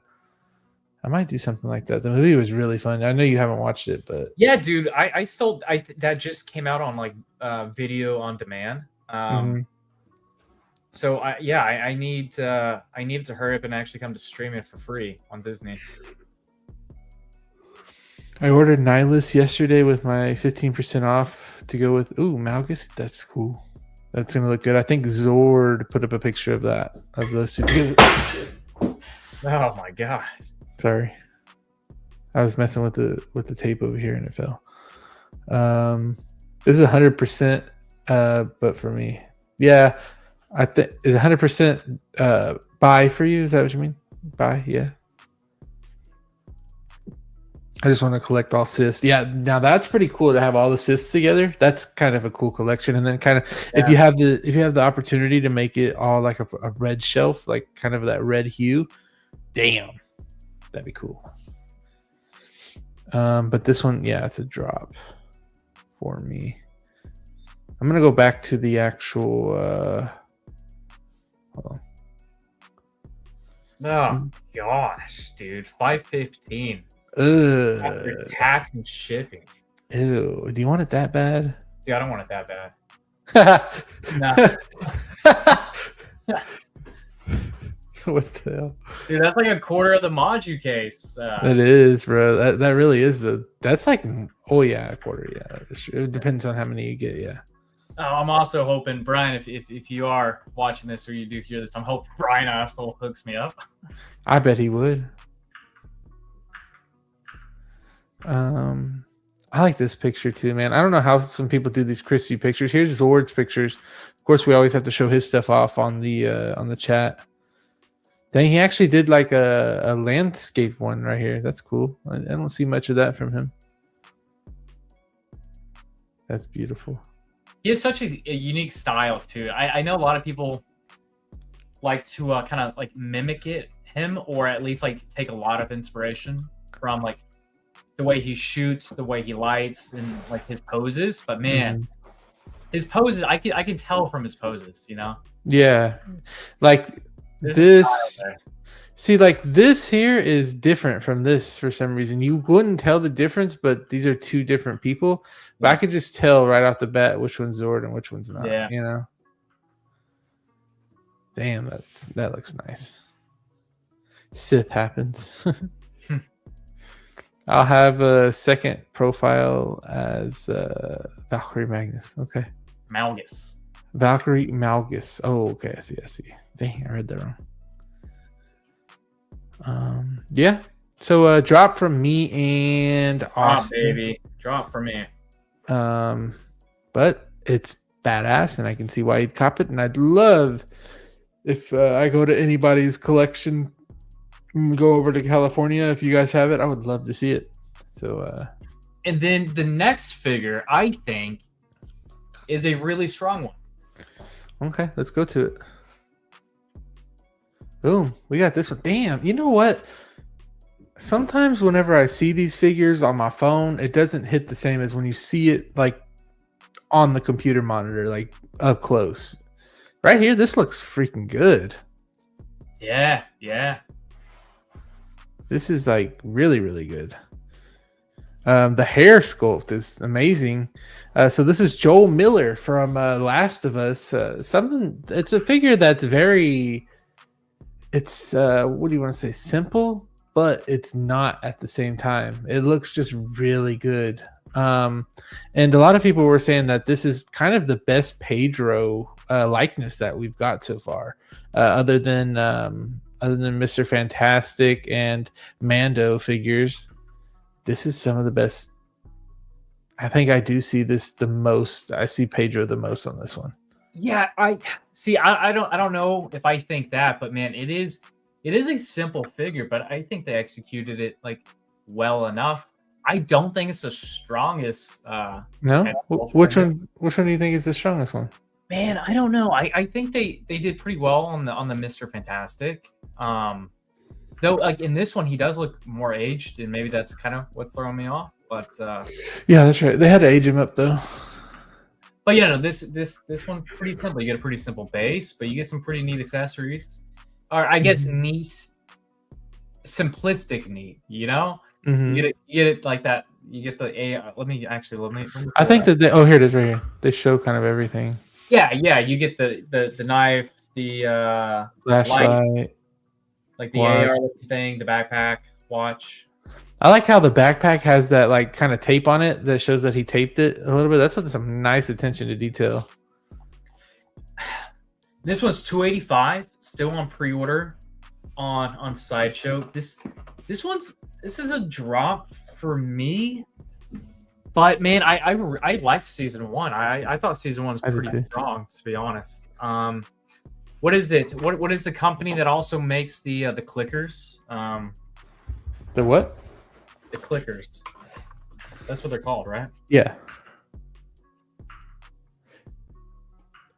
I might do something like that. The movie was really fun. I know you haven't watched it, but yeah, dude, I that just came out on like video on demand. So I need to hurry up and actually come to stream it for free on Disney. I ordered Nihilus yesterday with my 15% off to go with. Ooh, Malgus, that's cool. That's gonna look good. I think Zord put up a picture of those two. Oh my gosh! Sorry, I was messing with the tape over here and it fell. This is 100%. But for me, yeah, I think is 100% buy for you. Is that what you mean? Buy, yeah. I just want to collect all cysts. Yeah, now that's pretty cool to have all the cysts together. That's kind of a cool collection. And then kind of if you have the opportunity to make it all like a red shelf, like kind of that red hue, damn, that'd be cool. But this one, yeah, it's a drop for me. I'm gonna go back to the actual. Hold on. Oh gosh, dude, 515. After tax and shipping. Ew. Do you want it that bad? Dude, I don't want it that bad. No. What the hell? Dude, that's like a quarter of the Maju case. It is, bro. That really is that's like, oh yeah, a quarter. Yeah, it depends on how many you get. Yeah. Oh, I'm also hoping, Brian, if you are watching this or you do hear this, I'm hoping Brian Astle hooks me up. I bet he would. I like this picture too, man. I don't know how some people do these crispy pictures. Here's Zord's pictures. Of course, we always have to show his stuff off on the chat. Then he actually did like a landscape one right here. That's cool. I don't see much of that from him. That's beautiful. He has such a unique style too. I know a lot of people like to kind of like mimic him, or at least like take a lot of inspiration from like the way he shoots, the way he lights, and like his poses. But man, his poses, I can tell from his poses, Yeah, like this. See, like this here is different from this for some reason. You wouldn't tell the difference, but these are 2 different people. But I could just tell right off the bat which one's Zord and which one's not. Yeah. Damn, that looks nice. Sith happens. I'll have a second profile as Valkyrie Magnus. Okay. Malgus. Valkyrie Malgus. Oh, okay. I see. Dang, I read that wrong. Yeah. So drop from me and Austin. Drop, baby. Drop from me. But it's badass, and I can see why you'd cop it. And I'd love if I go to anybody's collection, go over to California. If you guys have it, I would love to see it. So, and then the next figure, I think, is a really strong one. Okay, let's go to it. Boom. We got this one. Damn. You know what? Sometimes whenever I see these figures on my phone, it doesn't hit the same as when you see it like on the computer monitor, like up close. Right here, this looks freaking good. Yeah, yeah. This is like really, really good. The hair sculpt is amazing. So this is Joel Miller from Last of Us. It's a figure that's very, it's what do you want to say, simple, but it's not at the same time. It looks just really good. And a lot of people were saying that this is kind of the best Pedro likeness that we've got so far, other than Mr. Fantastic and Mando figures. This is some of the best. I think I do see this the most. I see Pedro the most on this one. Yeah, I see. I don't know if I think that, but man, it is a simple figure, but I think they executed it like well enough. I don't think it's the strongest. No, which one do you think is the strongest one? Man, I don't know. I think they did pretty well on the Mr. Fantastic. Though, like in this one, he does look more aged, and maybe that's kind of what's throwing me off. But yeah, that's right. They had to age him up though. But yeah, no, this one's pretty simple. You get a pretty simple base, but you get some pretty neat accessories. Or I guess neat, simplistic neat. You know, you get it like that. You get the A. Let me. I think that here it is right here. They show kind of everything. Yeah. You get the knife, the flashlight. Like the AR thing, the backpack, watch. I like how the backpack has that like kind of tape on it that shows that he taped it a little bit. That's some nice attention to detail. This one's $285, still on pre-order on Sideshow. This is a drop for me. But man, I liked season 1. I thought season 1 was pretty strong, to be honest. What is it? What is the company that also makes the clickers? The what? The clickers. That's what they're called, right? Yeah.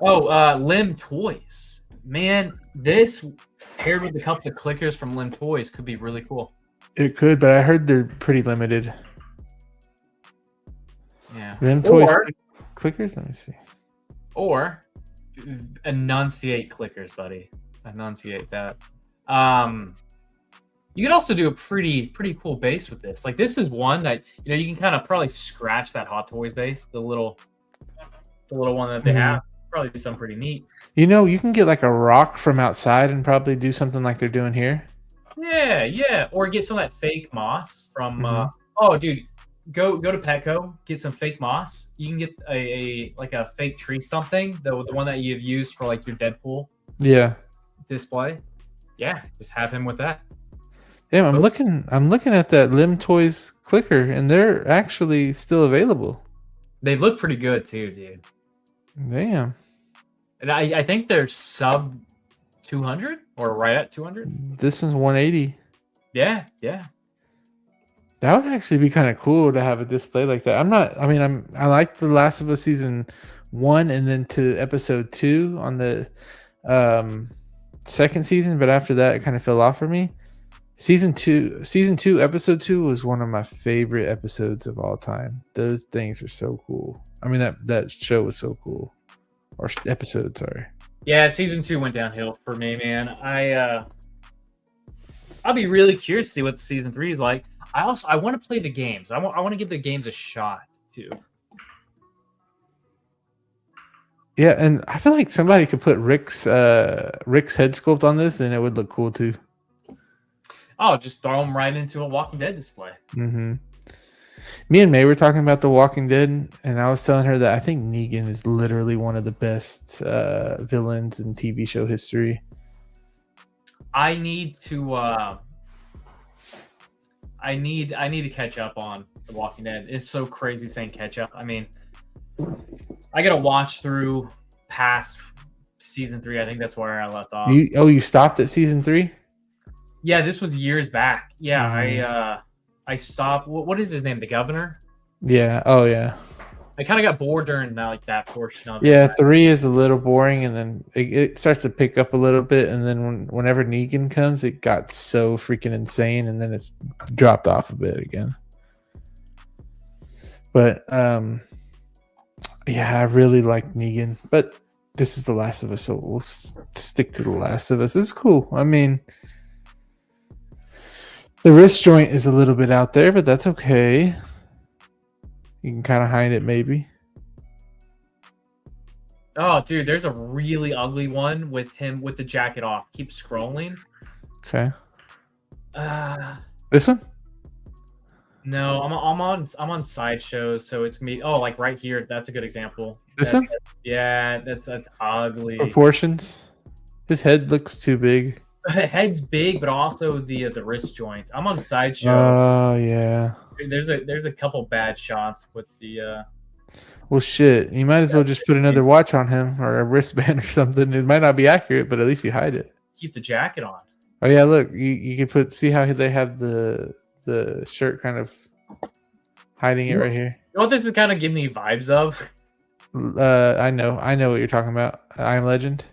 Oh, Limb Toys. Man, this paired with a couple of clickers from Limb Toys could be really cool. It could, but I heard they're pretty limited. Yeah. Limb Toys clickers? Let me see. Or enunciate clickers, buddy. Enunciate that. You could also do a pretty cool base with this. Like this is one that you can kind of probably scratch that Hot Toys base, the little one that they have. Probably do something pretty neat. You can get like a rock from outside and probably do something like they're doing here. Yeah. Or get some of that fake moss from oh dude, go to Petco, get some fake moss. You can get a fake tree stump thing, the one that you've used for like your Deadpool display. Yeah, just have him with that. Damn, I'm looking at that Limb Toys clicker, and they're actually still available. They look pretty good too, dude. Damn. And I think they're sub 200 or right at 200. This one's 180. Yeah. That would actually be kind of cool to have a display like that. I like The Last of Us season 1 and then to episode 2 on the second season, but after that it kind of fell off for me. Season 2, episode 2 was one of my favorite episodes of all time. Those things are so cool. I mean, that show was so cool. Or episode, sorry. Yeah, season 2 went downhill for me, man. I'll be really curious to see what the season 3 is like. I want to play the games. I want to give the games a shot too. Yeah, and I feel like somebody could put Rick's head sculpt on this, and it would look cool too. Oh, just throw them right into a Walking Dead display. Mm-hmm. Me and May were talking about The Walking Dead, and I was telling her that I think Negan is literally one of the best villains in TV show history. I need to catch up on The Walking Dead. It's so crazy saying catch up. I mean, I gotta watch through past season 3. I think that's where I left off. You stopped at season 3? Yeah, this was years back. Yeah, I stopped. What is his name? The governor? Yeah. Oh, yeah. I kind of got bored during that portion of it. Yeah, 3 is a little boring, and then it starts to pick up a little bit, and then whenever Negan comes, it got so freaking insane, and then it's dropped off a bit again. But yeah, I really like Negan, but this is The Last of Us, so we'll stick to The Last of Us. It's cool. I mean, the wrist joint is a little bit out there, but that's okay. You can kind of hide it, maybe. Oh, dude, there's a really ugly one with him with the jacket off. Keep scrolling. Okay. This one? No, I'm on sideshows, so it's me. Oh, like right here. That's a good example. This one? Yeah, that's ugly. Proportions. His head looks too big. Head's big, but also the wrist joint. I'm on sideshow. Oh yeah. There's a couple bad shots with the. Well, shit. You might as well just put another watch on him or a wristband or something. It might not be accurate, but at least you hide it. Keep the jacket on. Oh yeah, look. You can put. See how they have the shirt kind of hiding it right here. You know what this is kind of giving me vibes of? I know what you're talking about. I Am Legend.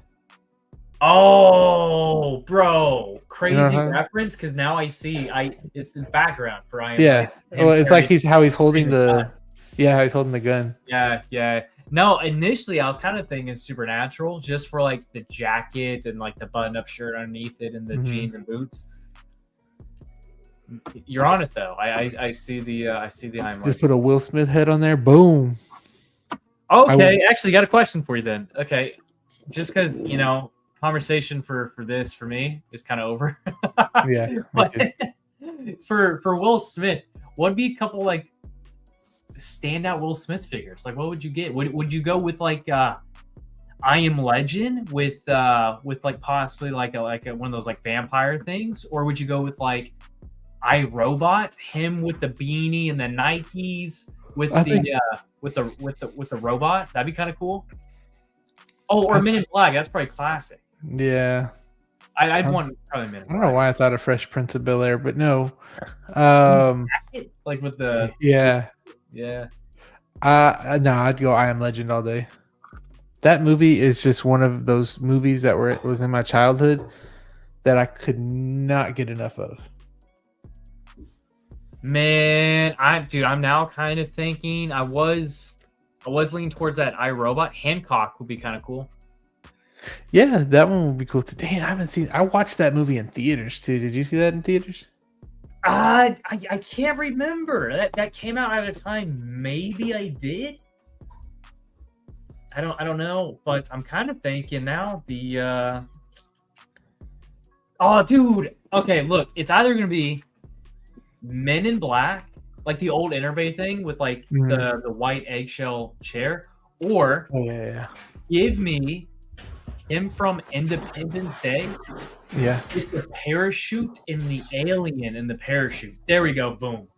Oh, bro, crazy reference because now I see it's the background for I Am. Yeah, well, it's like how he's holding the gun. Yeah. No, initially I was kind of thinking Supernatural just for like the jacket and like the button-up shirt underneath it and the jeans and boots. You're on it though. I see the I Am. Just put a Will Smith head on there. Boom. Okay, actually got a question for you then. Okay, just because conversation for this for me is kind of over. Yeah. But for Will Smith, what would be a couple like standout Will Smith figures? Like, what would you get? Would you go with like I Am Legend with like possibly like a one of those like vampire things, or would you go with like iRobot, him with the beanie and the Nikes with the robot? That'd be kind of cool. Oh, or Men in Black. That's probably classic. Yeah. I'd want probably Men in Black. I don't know why I thought of Fresh Prince of Bel-Air, but no. Like with the yeah. No, I'd go I Am Legend all day. That movie is just one of those movies that was in my childhood that I could not get enough of. Man, I'm now kind of thinking I was leaning towards that iRobot. Hancock would be kind of cool. Yeah, that one would be cool too. Dang, I watched that movie in theaters too. Did you see that in theaters? I can't remember. That came out at a time. Maybe I did. I don't know, but I'm kind of thinking now the oh dude. Okay, look, it's either gonna be Men in Black, like the old Interbay thing with like the white eggshell chair, or give me him from Independence Day. Yeah. With the parachute in the alien in the parachute. There we go. Boom.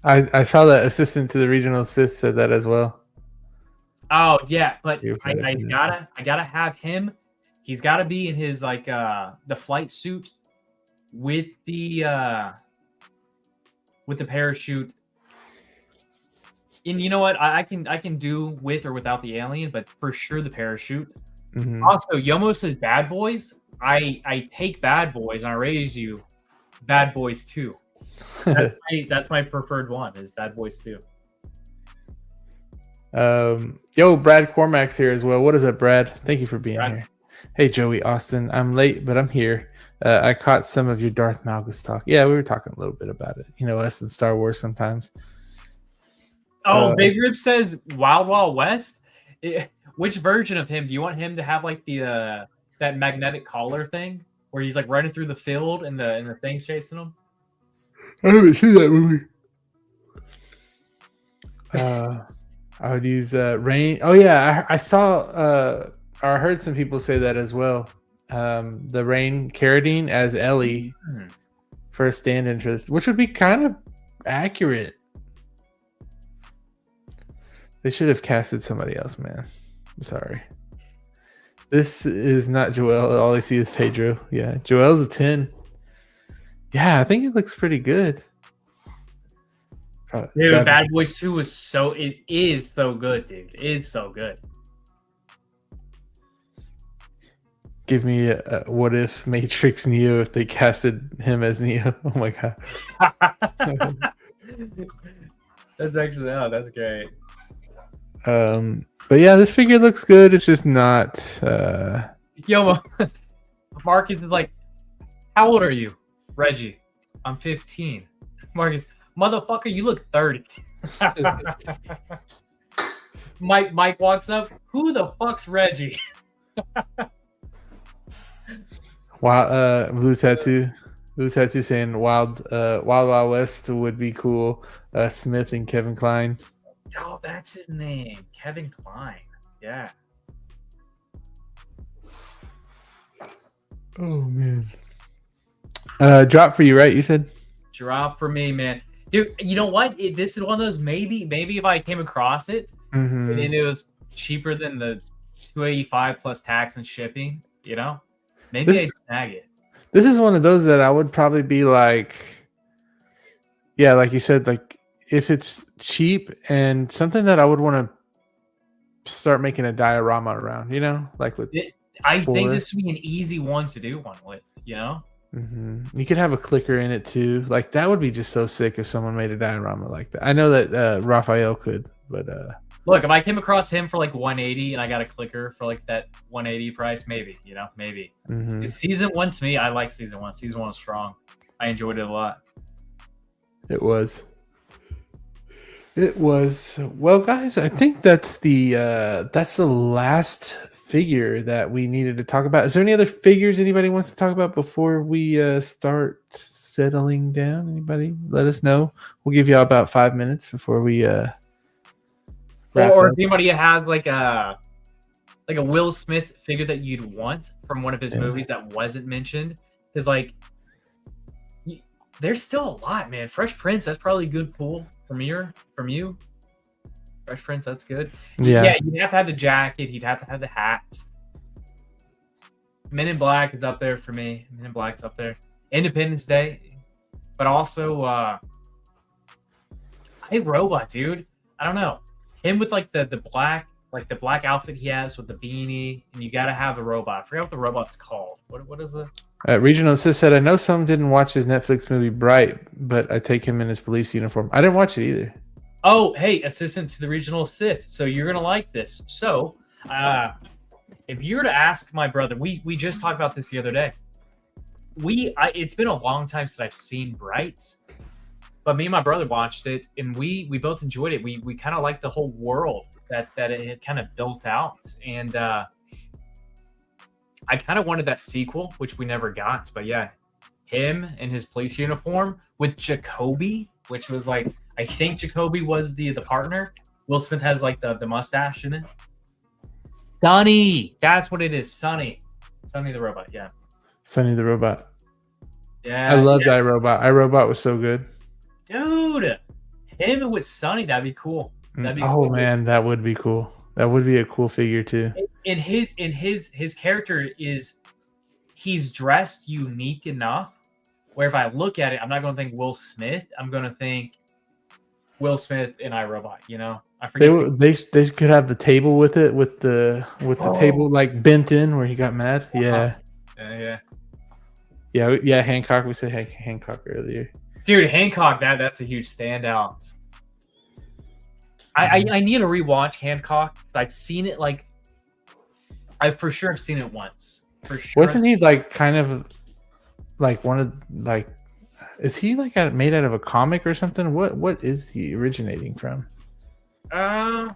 I saw that assistant to the regional assist said that as well. Oh yeah, but I gotta have him. He's gotta be in his like the flight suit with the parachute. And you know what? I can do with or without the alien, but for sure the parachute. Also, Yomo says Bad Boys. I take Bad Boys and I raise you Bad Boys 2. That's my preferred one is Bad Boys 2. Yo, Brad Cormack's here as well. What is up, Brad? Thank you for being here. Hey, Joey Austin. I'm late, but I'm here. I caught some of your Darth Malgus talk. Yeah, we were talking a little bit about it. You know, us in Star Wars sometimes. Oh, Big Rip says Wild Wild West. Which version of him do you want him to have? Like the that magnetic collar thing where he's like running through the field and the thing's chasing him. I haven't seen that movie. I would use Rain. Oh yeah, I saw or I heard some people say that as well. The Rain Carradine as Ellie for a stand-in for this, which would be kind of accurate. They should have casted somebody else, man. I'm sorry. This is not Joel. All I see is Pedro. Yeah, Joel's a 10. Yeah, I think it looks pretty good. Dude, Bad Boys 2 is so good, dude. It's so good. Give me a what if Matrix Neo if they casted him as Neo. Oh my god. That's great. But yeah, this figure looks good. It's just not Yo, Marcus is like, how old are you? Reggie, I'm 15. Marcus, motherfucker, you look 30. Mike walks up. Who the fuck's Reggie? Wow, Blue Tattoo saying Wild West would be cool. Smith and Kevin Kline. Oh, that's his name, Kevin Kline. Yeah. Oh man. Drop for you, right? You said drop for me, man. Dude, you know what? This is one of those maybe if I came across it and it was cheaper than the $285 plus tax and shipping, you know, maybe I'd snag it. This is one of those that I would probably be like, yeah, like you said, like if it's cheap and something that I would want to start making a diorama around, you know, like with. I think this would be an easy one to do one with, you know. You could have a clicker in it too. Like that would be just so sick if someone made a diorama like that. I know that Raphael could, but look, if I came across him for like 180 and I got a clicker for like that 180 price, maybe, you know, maybe. Season 1 to me, I like season 1. Season 1 was strong. I enjoyed it a lot. It was. Well, guys, I think that's the last figure that we needed to talk about. Is there any other figures anybody wants to talk about before we start settling down? Anybody? Let us know. We'll give you all about 5 minutes before we or if anybody has like a Will Smith figure that you'd want from one of his movies that wasn't mentioned, because like there's still a lot, man. Fresh Prince, that's probably a good pool from you. Fresh Prince, that's good. Yeah, you'd have to have the jacket. He'd have to have the hat. Men in Black is up there for me. Men in Black's up there. Independence Day, but also Robot, dude. I don't know him with like the black outfit he has with the beanie, and you gotta have the robot. I forgot what the robot's called. What is it? Regional Assist said, I know some didn't watch his Netflix movie Bright, but I take him in his police uniform. I didn't watch it either. Oh, hey, assistant to the regional Sith. So you're going to like this. So if you were to ask my brother, we just talked about this the other day. It's been a long time since I've seen Bright, but me and my brother watched it, and we both enjoyed it. We kind of liked the whole world that it had kind of built out. And I kind of wanted that sequel, which we never got. But yeah, him in his police uniform with Jacoby, which was like, I think Jacoby was the partner. Will Smith has like the mustache in it. Sonny, that's what it is. Sonny the robot. Yeah. Sonny the robot. Yeah. I loved iRobot. iRobot was so good. Dude, him with Sonny, that'd be cool. Cool. Man, that would be cool. That would be a cool figure too. And his character he's dressed unique enough where if I look at it, I'm not going to think Will Smith. I'm going to think Will Smith and iRobot. You know, I forget. They could have the table with it with the table like bent in where he got mad. Yeah. Yeah. Hancock. We said Hancock earlier. Dude, Hancock. That's a huge standout. I need to rewatch Hancock. I've seen it I've for sure seen it once. For sure. Wasn't he like kind of like one of like? Is he like made out of a comic or something? What is he originating from? I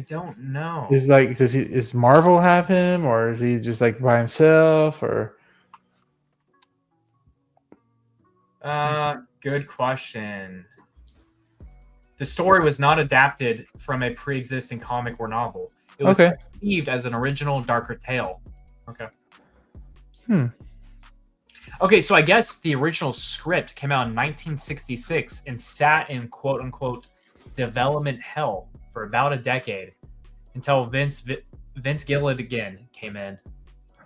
don't know. Does Marvel have him, or is he just like by himself, or? Good question. The story was not adapted from a pre-existing comic or novel. It was conceived as an original darker tale. Okay. Okay, so I guess the original script came out in 1966 and sat in quote-unquote development hell for about a decade until Vince Gilligan came in.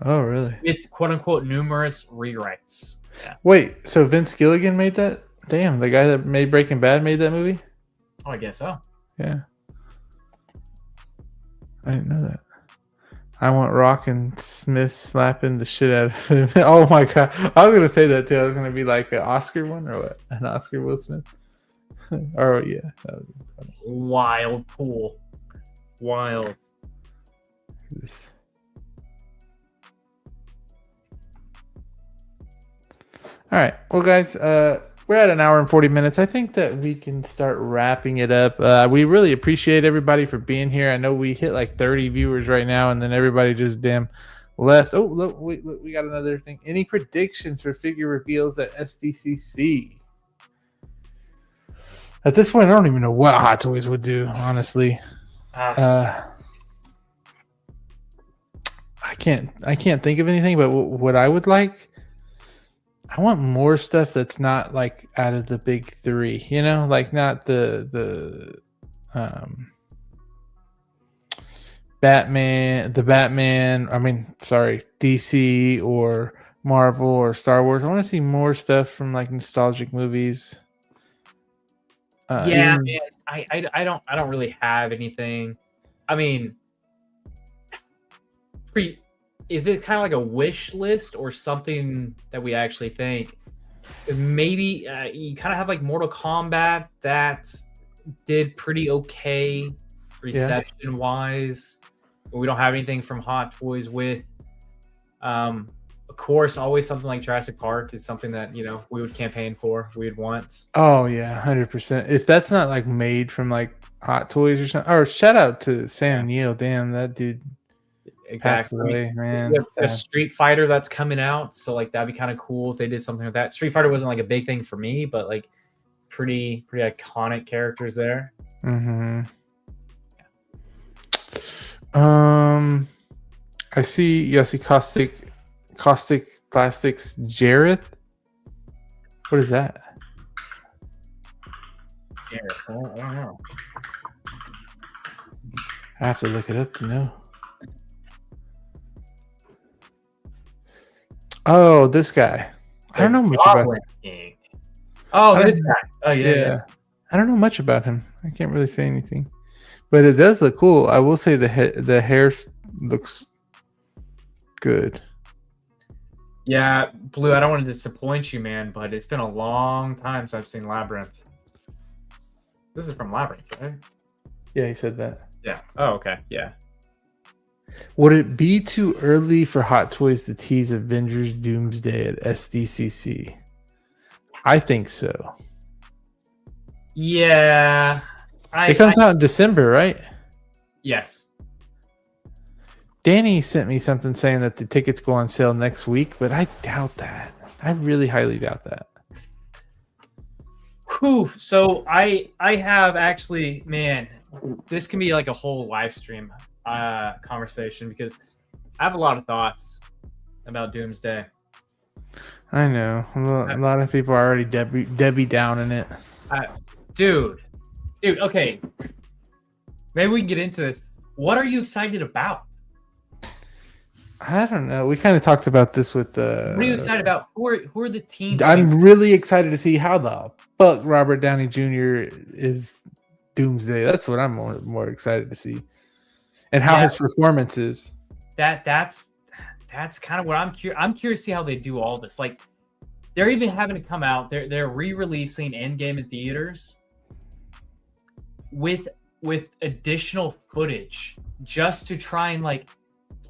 Oh, really? With quote-unquote numerous rewrites. Yeah. Wait, so Vince Gilligan made that? Damn, the guy that made Breaking Bad made that movie? Oh, I guess so. Yeah. I didn't know that. I want Rock and Smith slapping the shit out of him. Oh my god. I was gonna say that too. I was gonna be like an Oscar one or what? An Oscar Will Smith? Oh yeah. That would be funny. Wild pool. Wild. All right. Well, guys, we're at an hour and 40 minutes. I think that we can start wrapping it up. We really appreciate everybody for being here. I know we hit like 30 viewers right now, and then everybody just damn left. Oh, look, we got another thing. Any predictions for figure reveals at SDCC? At this point, I don't even know what Hot Toys would do, honestly. I can't think of anything, but what I would like, I want more stuff that's not like out of the big three, you know, like not the Batman. I mean, sorry, DC or Marvel or Star Wars. I want to see more stuff from like nostalgic movies. Man, I don't really have anything. I mean, is it kind of like a wish list or something that we actually think? Maybe you kind of have like Mortal Kombat that did pretty okay reception wise. But we don't have anything from Hot Toys with. Of course, always something like Jurassic Park is something that, you know, we would campaign for. We would want. Oh yeah, 100%. If that's not like made from like Hot Toys or something, or shout out to Sam Neill. Damn, that dude. Exactly, away, man. A Street Fighter that's coming out, so like that'd be kind of cool if they did something like that. Street Fighter wasn't like a big thing for me, but like pretty iconic characters there. Mm-hmm. I see Caustic Plastics Jareth. What is that? Jareth, I don't know. I have to look it up to know. Oh, this guy. I don't know much about him. Oh, this guy. Oh, yeah. I don't know much about him. I can't really say anything. But it does look cool. I will say the hair looks good. Yeah, Blue, I don't want to disappoint you, man, but it's been a long time since I've seen Labyrinth. This is from Labyrinth, right? Yeah, he said that. Yeah. Oh, okay. Yeah. Would it be too early for Hot Toys to tease Avengers Doomsday at SDCC? I think so. Yeah. It comes out in December, right? Yes. Danny sent me something saying that the tickets go on sale next week, but I doubt that. I really highly doubt that. Whew. So I have actually, man, this can be like a whole live stream conversation because I have a lot of thoughts about Doomsday. I know. A lot of people are already Debbie down in it. Dude, okay. Maybe we can get into this. What are you excited about? I don't know. We kind of talked about this with the. What are you excited about? Who are the teams? I'm really excited to see how the fuck Robert Downey Jr. is Doomsday. That's what I'm more excited to see, and how his performance is. That's kind of what I'm curious. I'm curious to see how they do all this. Like, they're even having to come out. They're re-releasing Endgame in theaters with additional footage just to try and like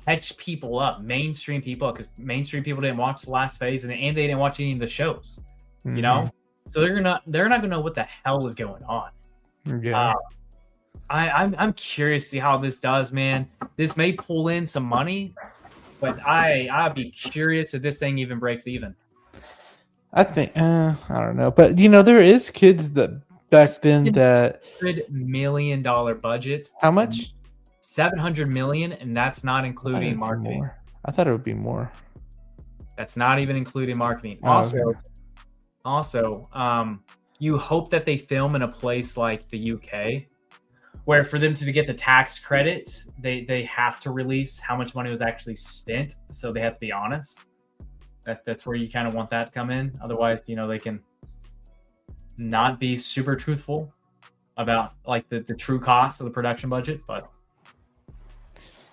catch people up, mainstream people up, because mainstream people didn't watch the last phase and they didn't watch any of the shows. Mm-hmm. You know, so they're not gonna know what the hell is going on. Yeah. I'm curious to see how this does, man. This may pull in some money, but I'd be curious if this thing even breaks even. I think I don't know, but you know, there is kids that back then that $100 million budget. How much? 700 million, and that's not including marketing. I thought it would be more. That's not even including marketing. Also, you hope that they film in a place like the UK, where for them to get the tax credits, they have to release how much money was actually spent. So they have to be honest. That's where you kind of want that to come in. Otherwise, you know, they can not be super truthful about like the true cost of the production budget, but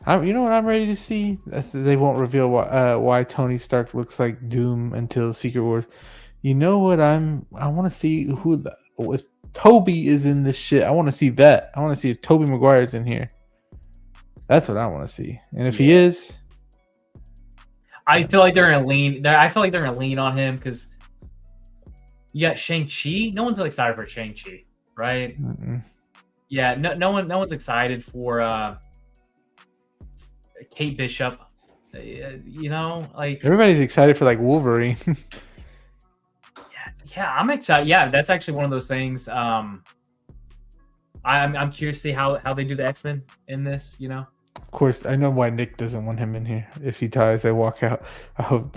you know what I'm ready to see? They won't reveal why Tony Stark looks like Doom until Secret Wars. You know what I want to see if Toby is in this shit. I want to see that. I want to see if Tobey Maguire is in here. That's what I want to see. And if he is, I feel like they're gonna lean. I feel like they're gonna lean on him because you got Shang-Chi. No one's excited for Shang-Chi, right? Mm-mm. Yeah, no one's excited for Kate Bishop. You know, like everybody's excited for like Wolverine. yeah, I'm excited. Yeah, that's actually one of those things. I'm curious to see how they do the X-Men in this. You know. Of course, I know why Nick doesn't want him in here. If he dies, I walk out. I hope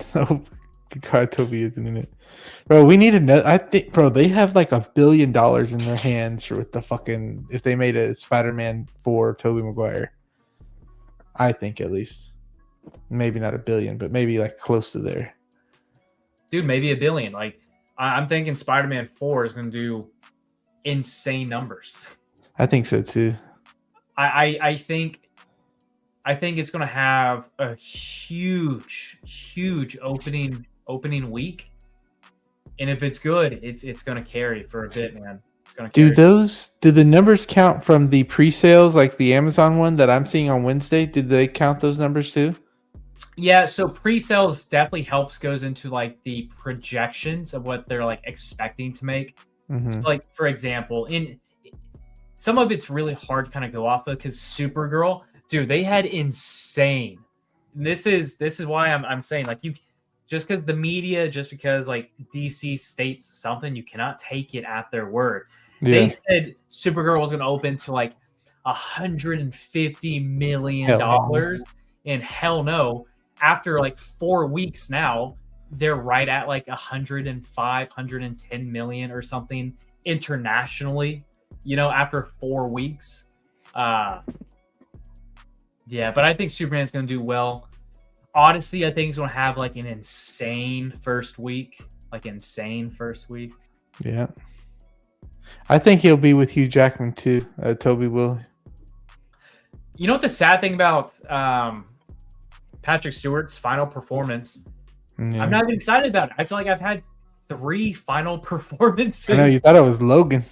God Toby isn't in it. Bro, we need another. I think, bro, they have like $1 billion in their hands with the fucking. If they made a Spider-Man for Tobey Maguire, I think at least, maybe not $1 billion, but maybe like close to there. Dude, maybe $1 billion. Like I'm thinking Spider-Man 4 is going to do insane numbers. I think so too. I think it's going to have a huge opening week, and if it's good, it's going to carry for a bit, man. It's going to carry. Do the numbers count from the pre-sales, like the Amazon one that I'm seeing on Wednesday? Did they count those numbers too? Yeah, so pre-sales definitely goes into like the projections of what they're like expecting to make. Mm-hmm. So, like for example, in some of it's really hard to kind of go off of because Supergirl. Dude, they had insane. This is why I'm saying like you just because the media, just because like DC states something, you cannot take it at their word. Yeah. They said Supergirl was going to open to like $150 million, and hell no. After like 4 weeks now, they're right at like 105, 110 million or something internationally. You know, after 4 weeks. Yeah, but I think Superman's going to do well. Odyssey, I think, is going to have like an insane first week. Yeah. I think he'll be with Hugh Jackman too. Toby will. You know what the sad thing about Patrick Stewart's final performance? Yeah. I'm not even excited about it. I feel like I've had 3 final performances. I know, you thought it was Logan.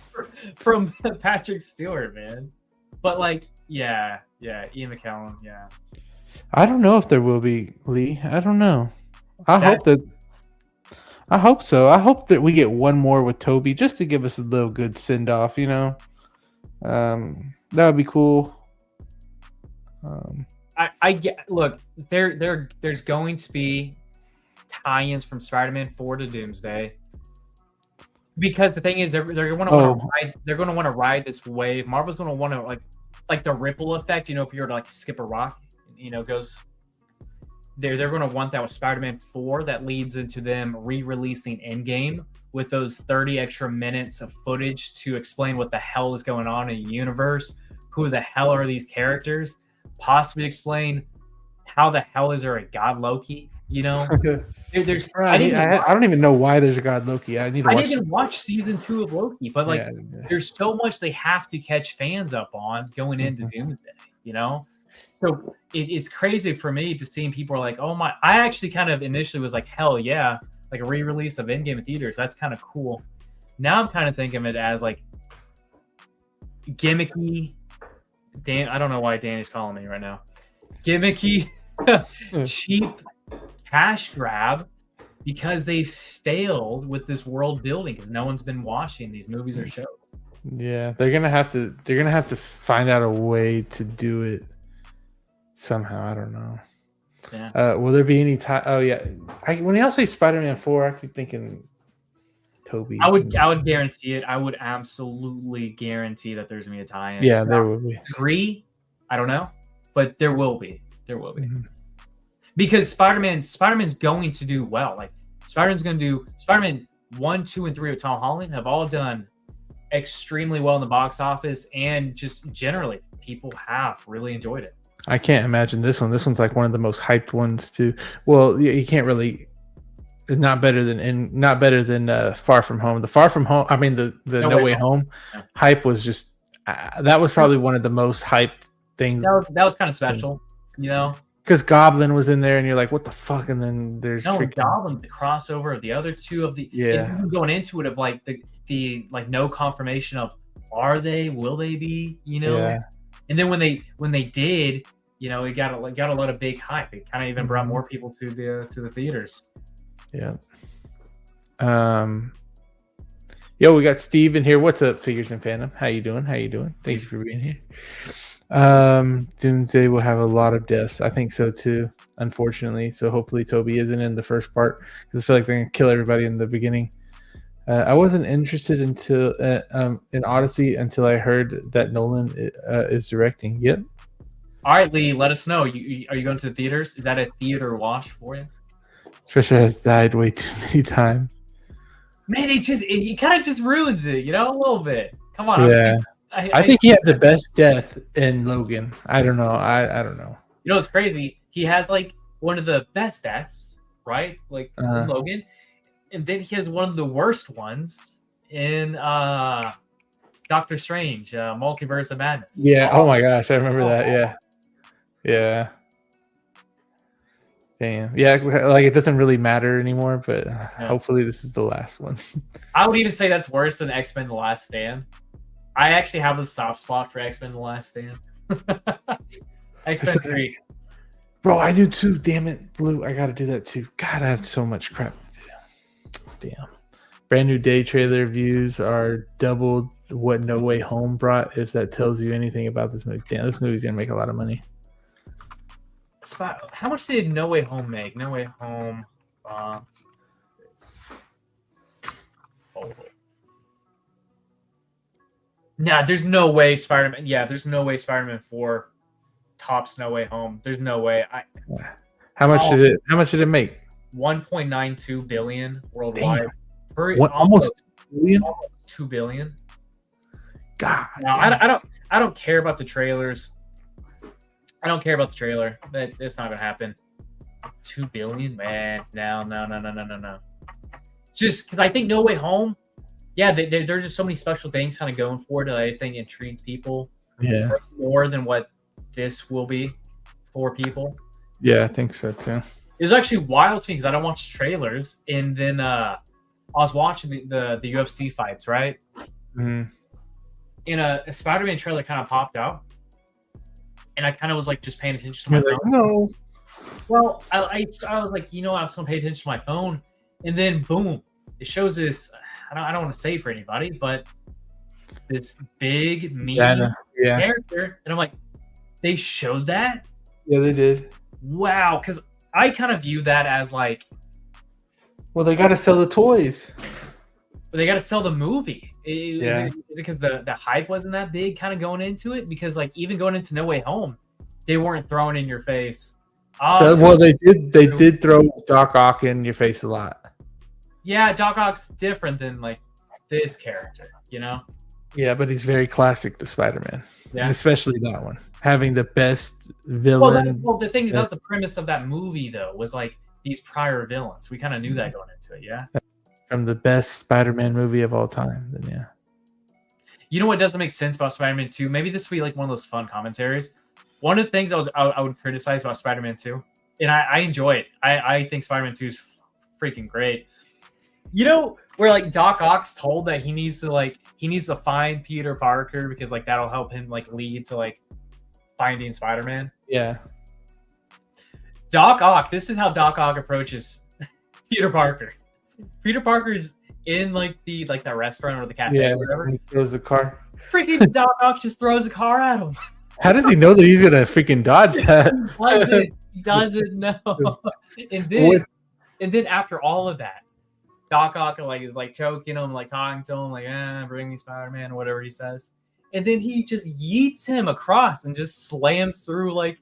From Patrick Stewart, man. But like, yeah, Ian McKellen, yeah. I don't know if there will be, Lee. I don't know. I hope so. I hope that we get one more with Toby just to give us a little good send off, you know. That would be cool. I get. Look, there's going to be tie-ins from Spider-Man 4 to Doomsday. Because the thing is, they're going to want to ride this wave. Marvel's going to want to like the ripple effect. You know, if you were to like skip a rock, you know, goes. They're going to want that with Spider-Man 4. That leads into them re-releasing Endgame with those 30 extra minutes of footage to explain what the hell is going on in the universe. Who the hell are these characters? Possibly explain how the hell is there a God Loki? You know, there's. I don't even know why there's a God Loki. I didn't even watch season 2 of Loki, but like, there's so much they have to catch fans up on going into Doomsday. You know, so it's crazy for me to see people are like, oh my! I actually kind of initially was like, hell yeah, like a re-release of Endgame in theaters. That's kind of cool. Now I'm kind of thinking of it as like gimmicky. Dan, I don't know why Danny's calling me right now. Gimmicky, cheap cash grab because they failed with this world building because no one's been watching these movies or shows. Yeah, they're gonna have to find out a way to do it somehow. I don't know. Yeah. Will there be any time? Oh yeah, when y'all say Spider-Man 4, I'm actually thinking Toby. I would guarantee it. I would absolutely guarantee that there's gonna be a tie-in. Yeah, there will be. 3, I don't know, but there will be. Mm-hmm. Because Spider-Man's going to do well. Like Spider-Man's going to do Spider-Man 1, 2, and 3 with Tom Holland have all done extremely well in the box office, and just generally people have really enjoyed it. I can't imagine this one. This one's like one of the most hyped ones too. Well, you can't really. not better than Far From Home. The Far From Home, I mean the No Way Home hype was just that was probably one of the most hyped things. That was kind of special, you know, because Goblin was in there, and you're like, what the fuck? And then there's Goblin, the crossover of the other two of the going into it of like the like no confirmation of will they be, you know, and then when they did, you know, it got a lot of big hype. It kind of even brought more people to the theaters. Yeah. Yo, we got Steve in here. What's up, Figures and Fandom? How you doing? Thank you for being here. Doomsday will have a lot of deaths. I think so too, unfortunately. So hopefully Toby isn't in the first part, because I feel like they're gonna kill everybody in the beginning. I wasn't interested until in Odyssey until I heard that Nolan is directing. Yep. All right, Lee, let us know. Are you going to the theaters? Is that a theater watch for you? Trisha has died way too many times. Man, it kind of just ruins it, you know, a little bit. Come on. Yeah. I think he had the best death in Logan. I don't know. I don't know. You know, it's crazy. He has like one of the best deaths, right? Like in Logan. And then he has one of the worst ones in Doctor Strange, Multiverse of Madness. Yeah. Oh my gosh. I remember that. Yeah. Yeah. Damn. Yeah, like it doesn't really matter anymore, but hopefully this is the last one. I would even say that's worse than X-Men The Last Stand. I actually have a soft spot for X-Men The Last Stand. X-Men 3. Bro, I do too. Damn it, Blue. I gotta do that too. God, I have so much crap to do. Damn. Brand new day trailer views are double what No Way Home brought, if that tells you anything about this movie. Damn, this movie's gonna make a lot of money. How much did No Way Home make? No Way Home. Nah, there's no way Spider-Man. Yeah, there's no way Spider-Man 4 tops No Way Home. There's no way. How much did it make? 1.92 billion worldwide. Almost 2 billion. God. No, I don't care about the trailers. I don't care about the trailer. That's not gonna happen. 2 billion, man. No. Just because I think No Way Home. Yeah, there's just so many special things kind of going for it that I think intrigue people. Yeah. More than what this will be for people. Yeah, I think so too. It was actually wild to me because I don't watch trailers, and then I was watching the UFC fights, right? Mm-hmm. And a Spider-Man trailer kind of popped out. And I kind of was like just paying attention to my phone. No. Well, I was like, you know what? I'm just gonna pay attention to my phone, and then boom, it shows this. I don't want to say for anybody, but this big meaty character, and I'm like, they showed that. Yeah, they did. Wow, because I kind of view that as like, well, they got to sell the toys. They got to sell the movie. Is it because the hype wasn't that big kind of going into it? Because like even going into No Way Home, they weren't throwing in your face. Well, they did throw Doc Ock in your face a lot. Yeah, Doc Ock's different than like this character, you know? Yeah, but he's very classic to Spider-Man. Yeah. And especially that one. Having the best villain. Well, the thing is, that's the premise of that movie, though, was like these prior villains. We kind of knew that going into it, yeah? From the best Spider-Man movie of all time, then yeah. You know what doesn't make sense about Spider-Man 2? Maybe this would be like one of those fun commentaries. One of the things I would criticize about Spider-Man 2, and I enjoy it. I think Spider-Man 2 is freaking great. You know, where like Doc Ock's told that he needs to find Peter Parker because like that'll help him like lead to like finding Spider-Man. Yeah. Doc Ock, this is how Doc Ock approaches Peter Parker. Peter Parker's in like the restaurant or the cafe or whatever. He throws the car. Freaking Doc Ock just throws a car at him. How does he know that he's gonna freaking dodge that? He doesn't know. And then after all of that, Doc Ock is like choking him, like talking to him, like bring me Spider-Man or whatever he says. And then he just yeets him across and just slams through like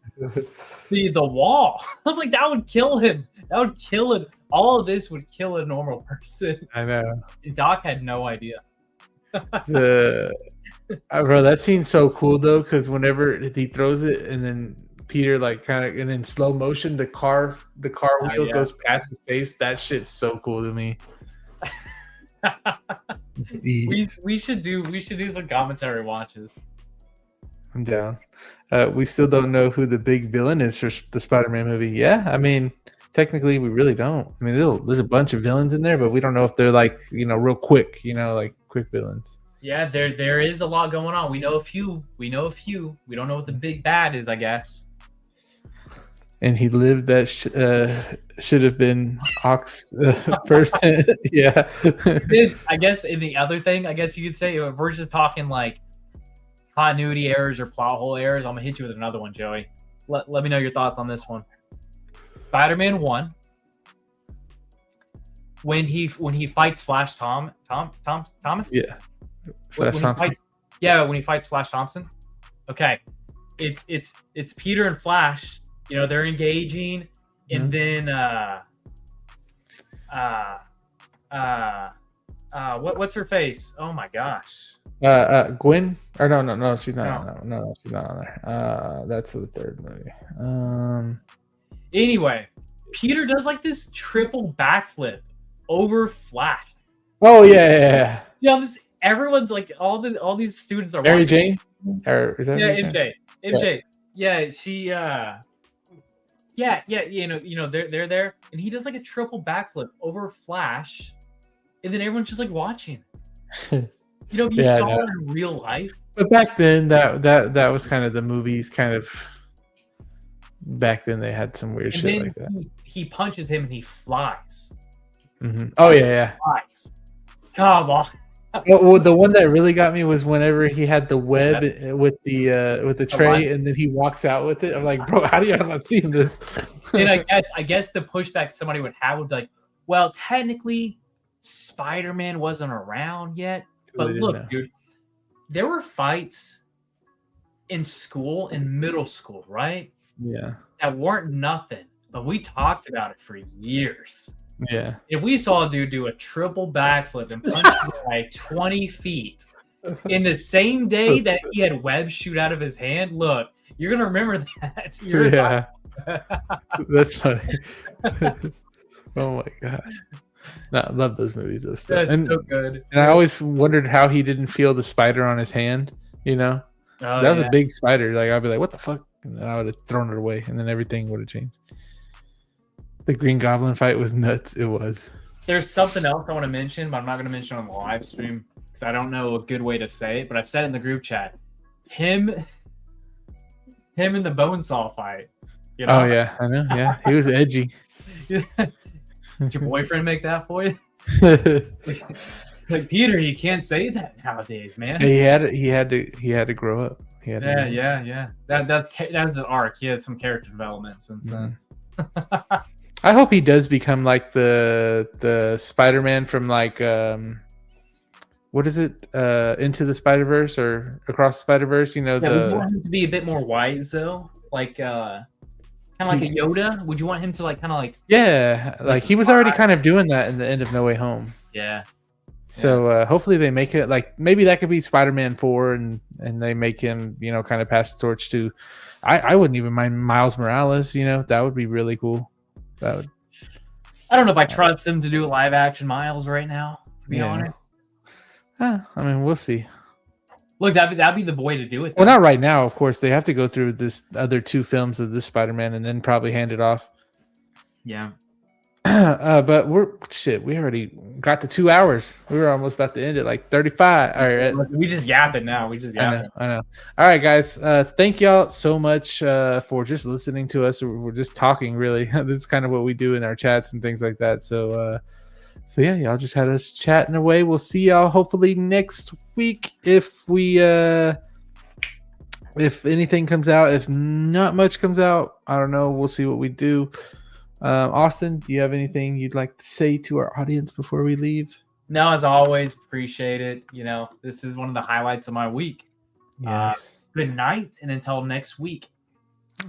the wall. I'm like, that would kill him. That would kill him. All of this would kill a normal person. I know. And Doc had no idea. Bro, that scene's so cool though, because whenever he throws it and then Peter like kind of, and in slow motion the car wheel goes past his face. That shit's so cool to me. we should do some commentary watches. I'm down. We still don't know who the big villain is for the Spider-Man movie. Yeah, I mean, technically we really don't. I mean, there's a bunch of villains in there, but we don't know if they're like, real quick, like quick villains. Yeah, there is a lot going on. We know a few. We don't know what the big bad is, I guess. And he lived that should have been Ox first. Yeah. I guess in the other thing, I guess you could say, if we're just talking like continuity errors or plot hole errors, I'm gonna hit you with another one, Joey. Let me know your thoughts on this one. Spider-Man 1. When he fights Flash Thomas. Yeah. When he fights Flash Thompson. Okay. It's Peter and Flash. They're engaging, and then what's her face? Oh my gosh. Gwen? Or no, she's not. No, she's not on there. That's the third movie. Anyway, Peter does like this triple backflip over Flash. Oh yeah. Everyone's like, all these students are Mary Jane. Or is that MJ. MJ. Yeah, she. Yeah. They're there, and he does like a triple backflip over Flash, and then everyone's just like watching. You saw it in real life. But back then, that was kind of the movies. Kind of back then, they had some weird shit like that. He punches him and he flies. Mm-hmm. Oh yeah. Flies. Come on. Well, the one that really got me was whenever he had the web with the tray, and then he walks out with it. I'm like, bro, how do you have not seen this? And I guess the pushback somebody would have would be like, well, technically, Spider-Man wasn't around yet. But look, dude, there were fights in school, in middle school, right? Yeah. That weren't nothing, but we talked about it for years. Yeah. If we saw a dude do a triple backflip and punch like 20 feet in the same day that he had webs shoot out of his hand, look, you're gonna remember that. That's funny. Oh my god. No, I love those movies. That's so good. And I always wondered how he didn't feel the spider on his hand. That was a big spider. Like, I'd be like, what the fuck? And then I would have thrown it away, and then everything would have changed. The Green Goblin fight was nuts. It was. There's something else I want to mention, but I'm not going to mention on the live stream because I don't know a good way to say it. But I've said it in the group chat. Him in the Bonesaw fight. Oh yeah, I know. Yeah, he was edgy. Did your boyfriend make that for you? Like, Peter, you can't say that nowadays, man. He had to grow up. Yeah. That's an arc. He had some character development since then. I hope he does become like the Spider-Man from like what is it? Into the Spider-Verse or Across the Spider-Verse? We want him to be a bit more wise though, like kind of like a Yoda. Would you want him to like kind of like? Yeah, like he was already kind of doing that in the end of No Way Home. Yeah. So hopefully they make it like maybe that could be Spider-Man 4 and they make him kind of pass the torch to. I wouldn't even mind Miles Morales. That would be really cool. I don't know if I trust them to do a live action Miles right now, to be honest. I mean, we'll see. Look, that'd be the way to do it. Well, not right now, of course. They have to go through this other 2 films of this Spider-Man and then probably hand it off. Yeah. But we already got to 2 hours. We were almost about to end it like 35. All right. We just yapping now. I know. All right, guys. Thank y'all so much for just listening to us. We're just talking, really. That's kind of what we do in our chats and things like that. So yeah, y'all just had us chatting away. We'll see y'all hopefully next week if anything comes out. If not much comes out, I don't know. We'll see what we do. Austin, do you have anything you'd like to say to our audience before we leave? No, as always, appreciate it. This is one of the highlights of my week. Yes. Good night, and until next week.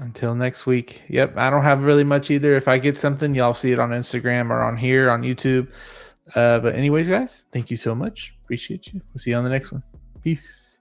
Until next week. Yep, I don't have really much either. If I get something, y'all see it on Instagram or on here on YouTube. But anyways, guys, thank you so much. Appreciate you. We'll see you on the next one. Peace.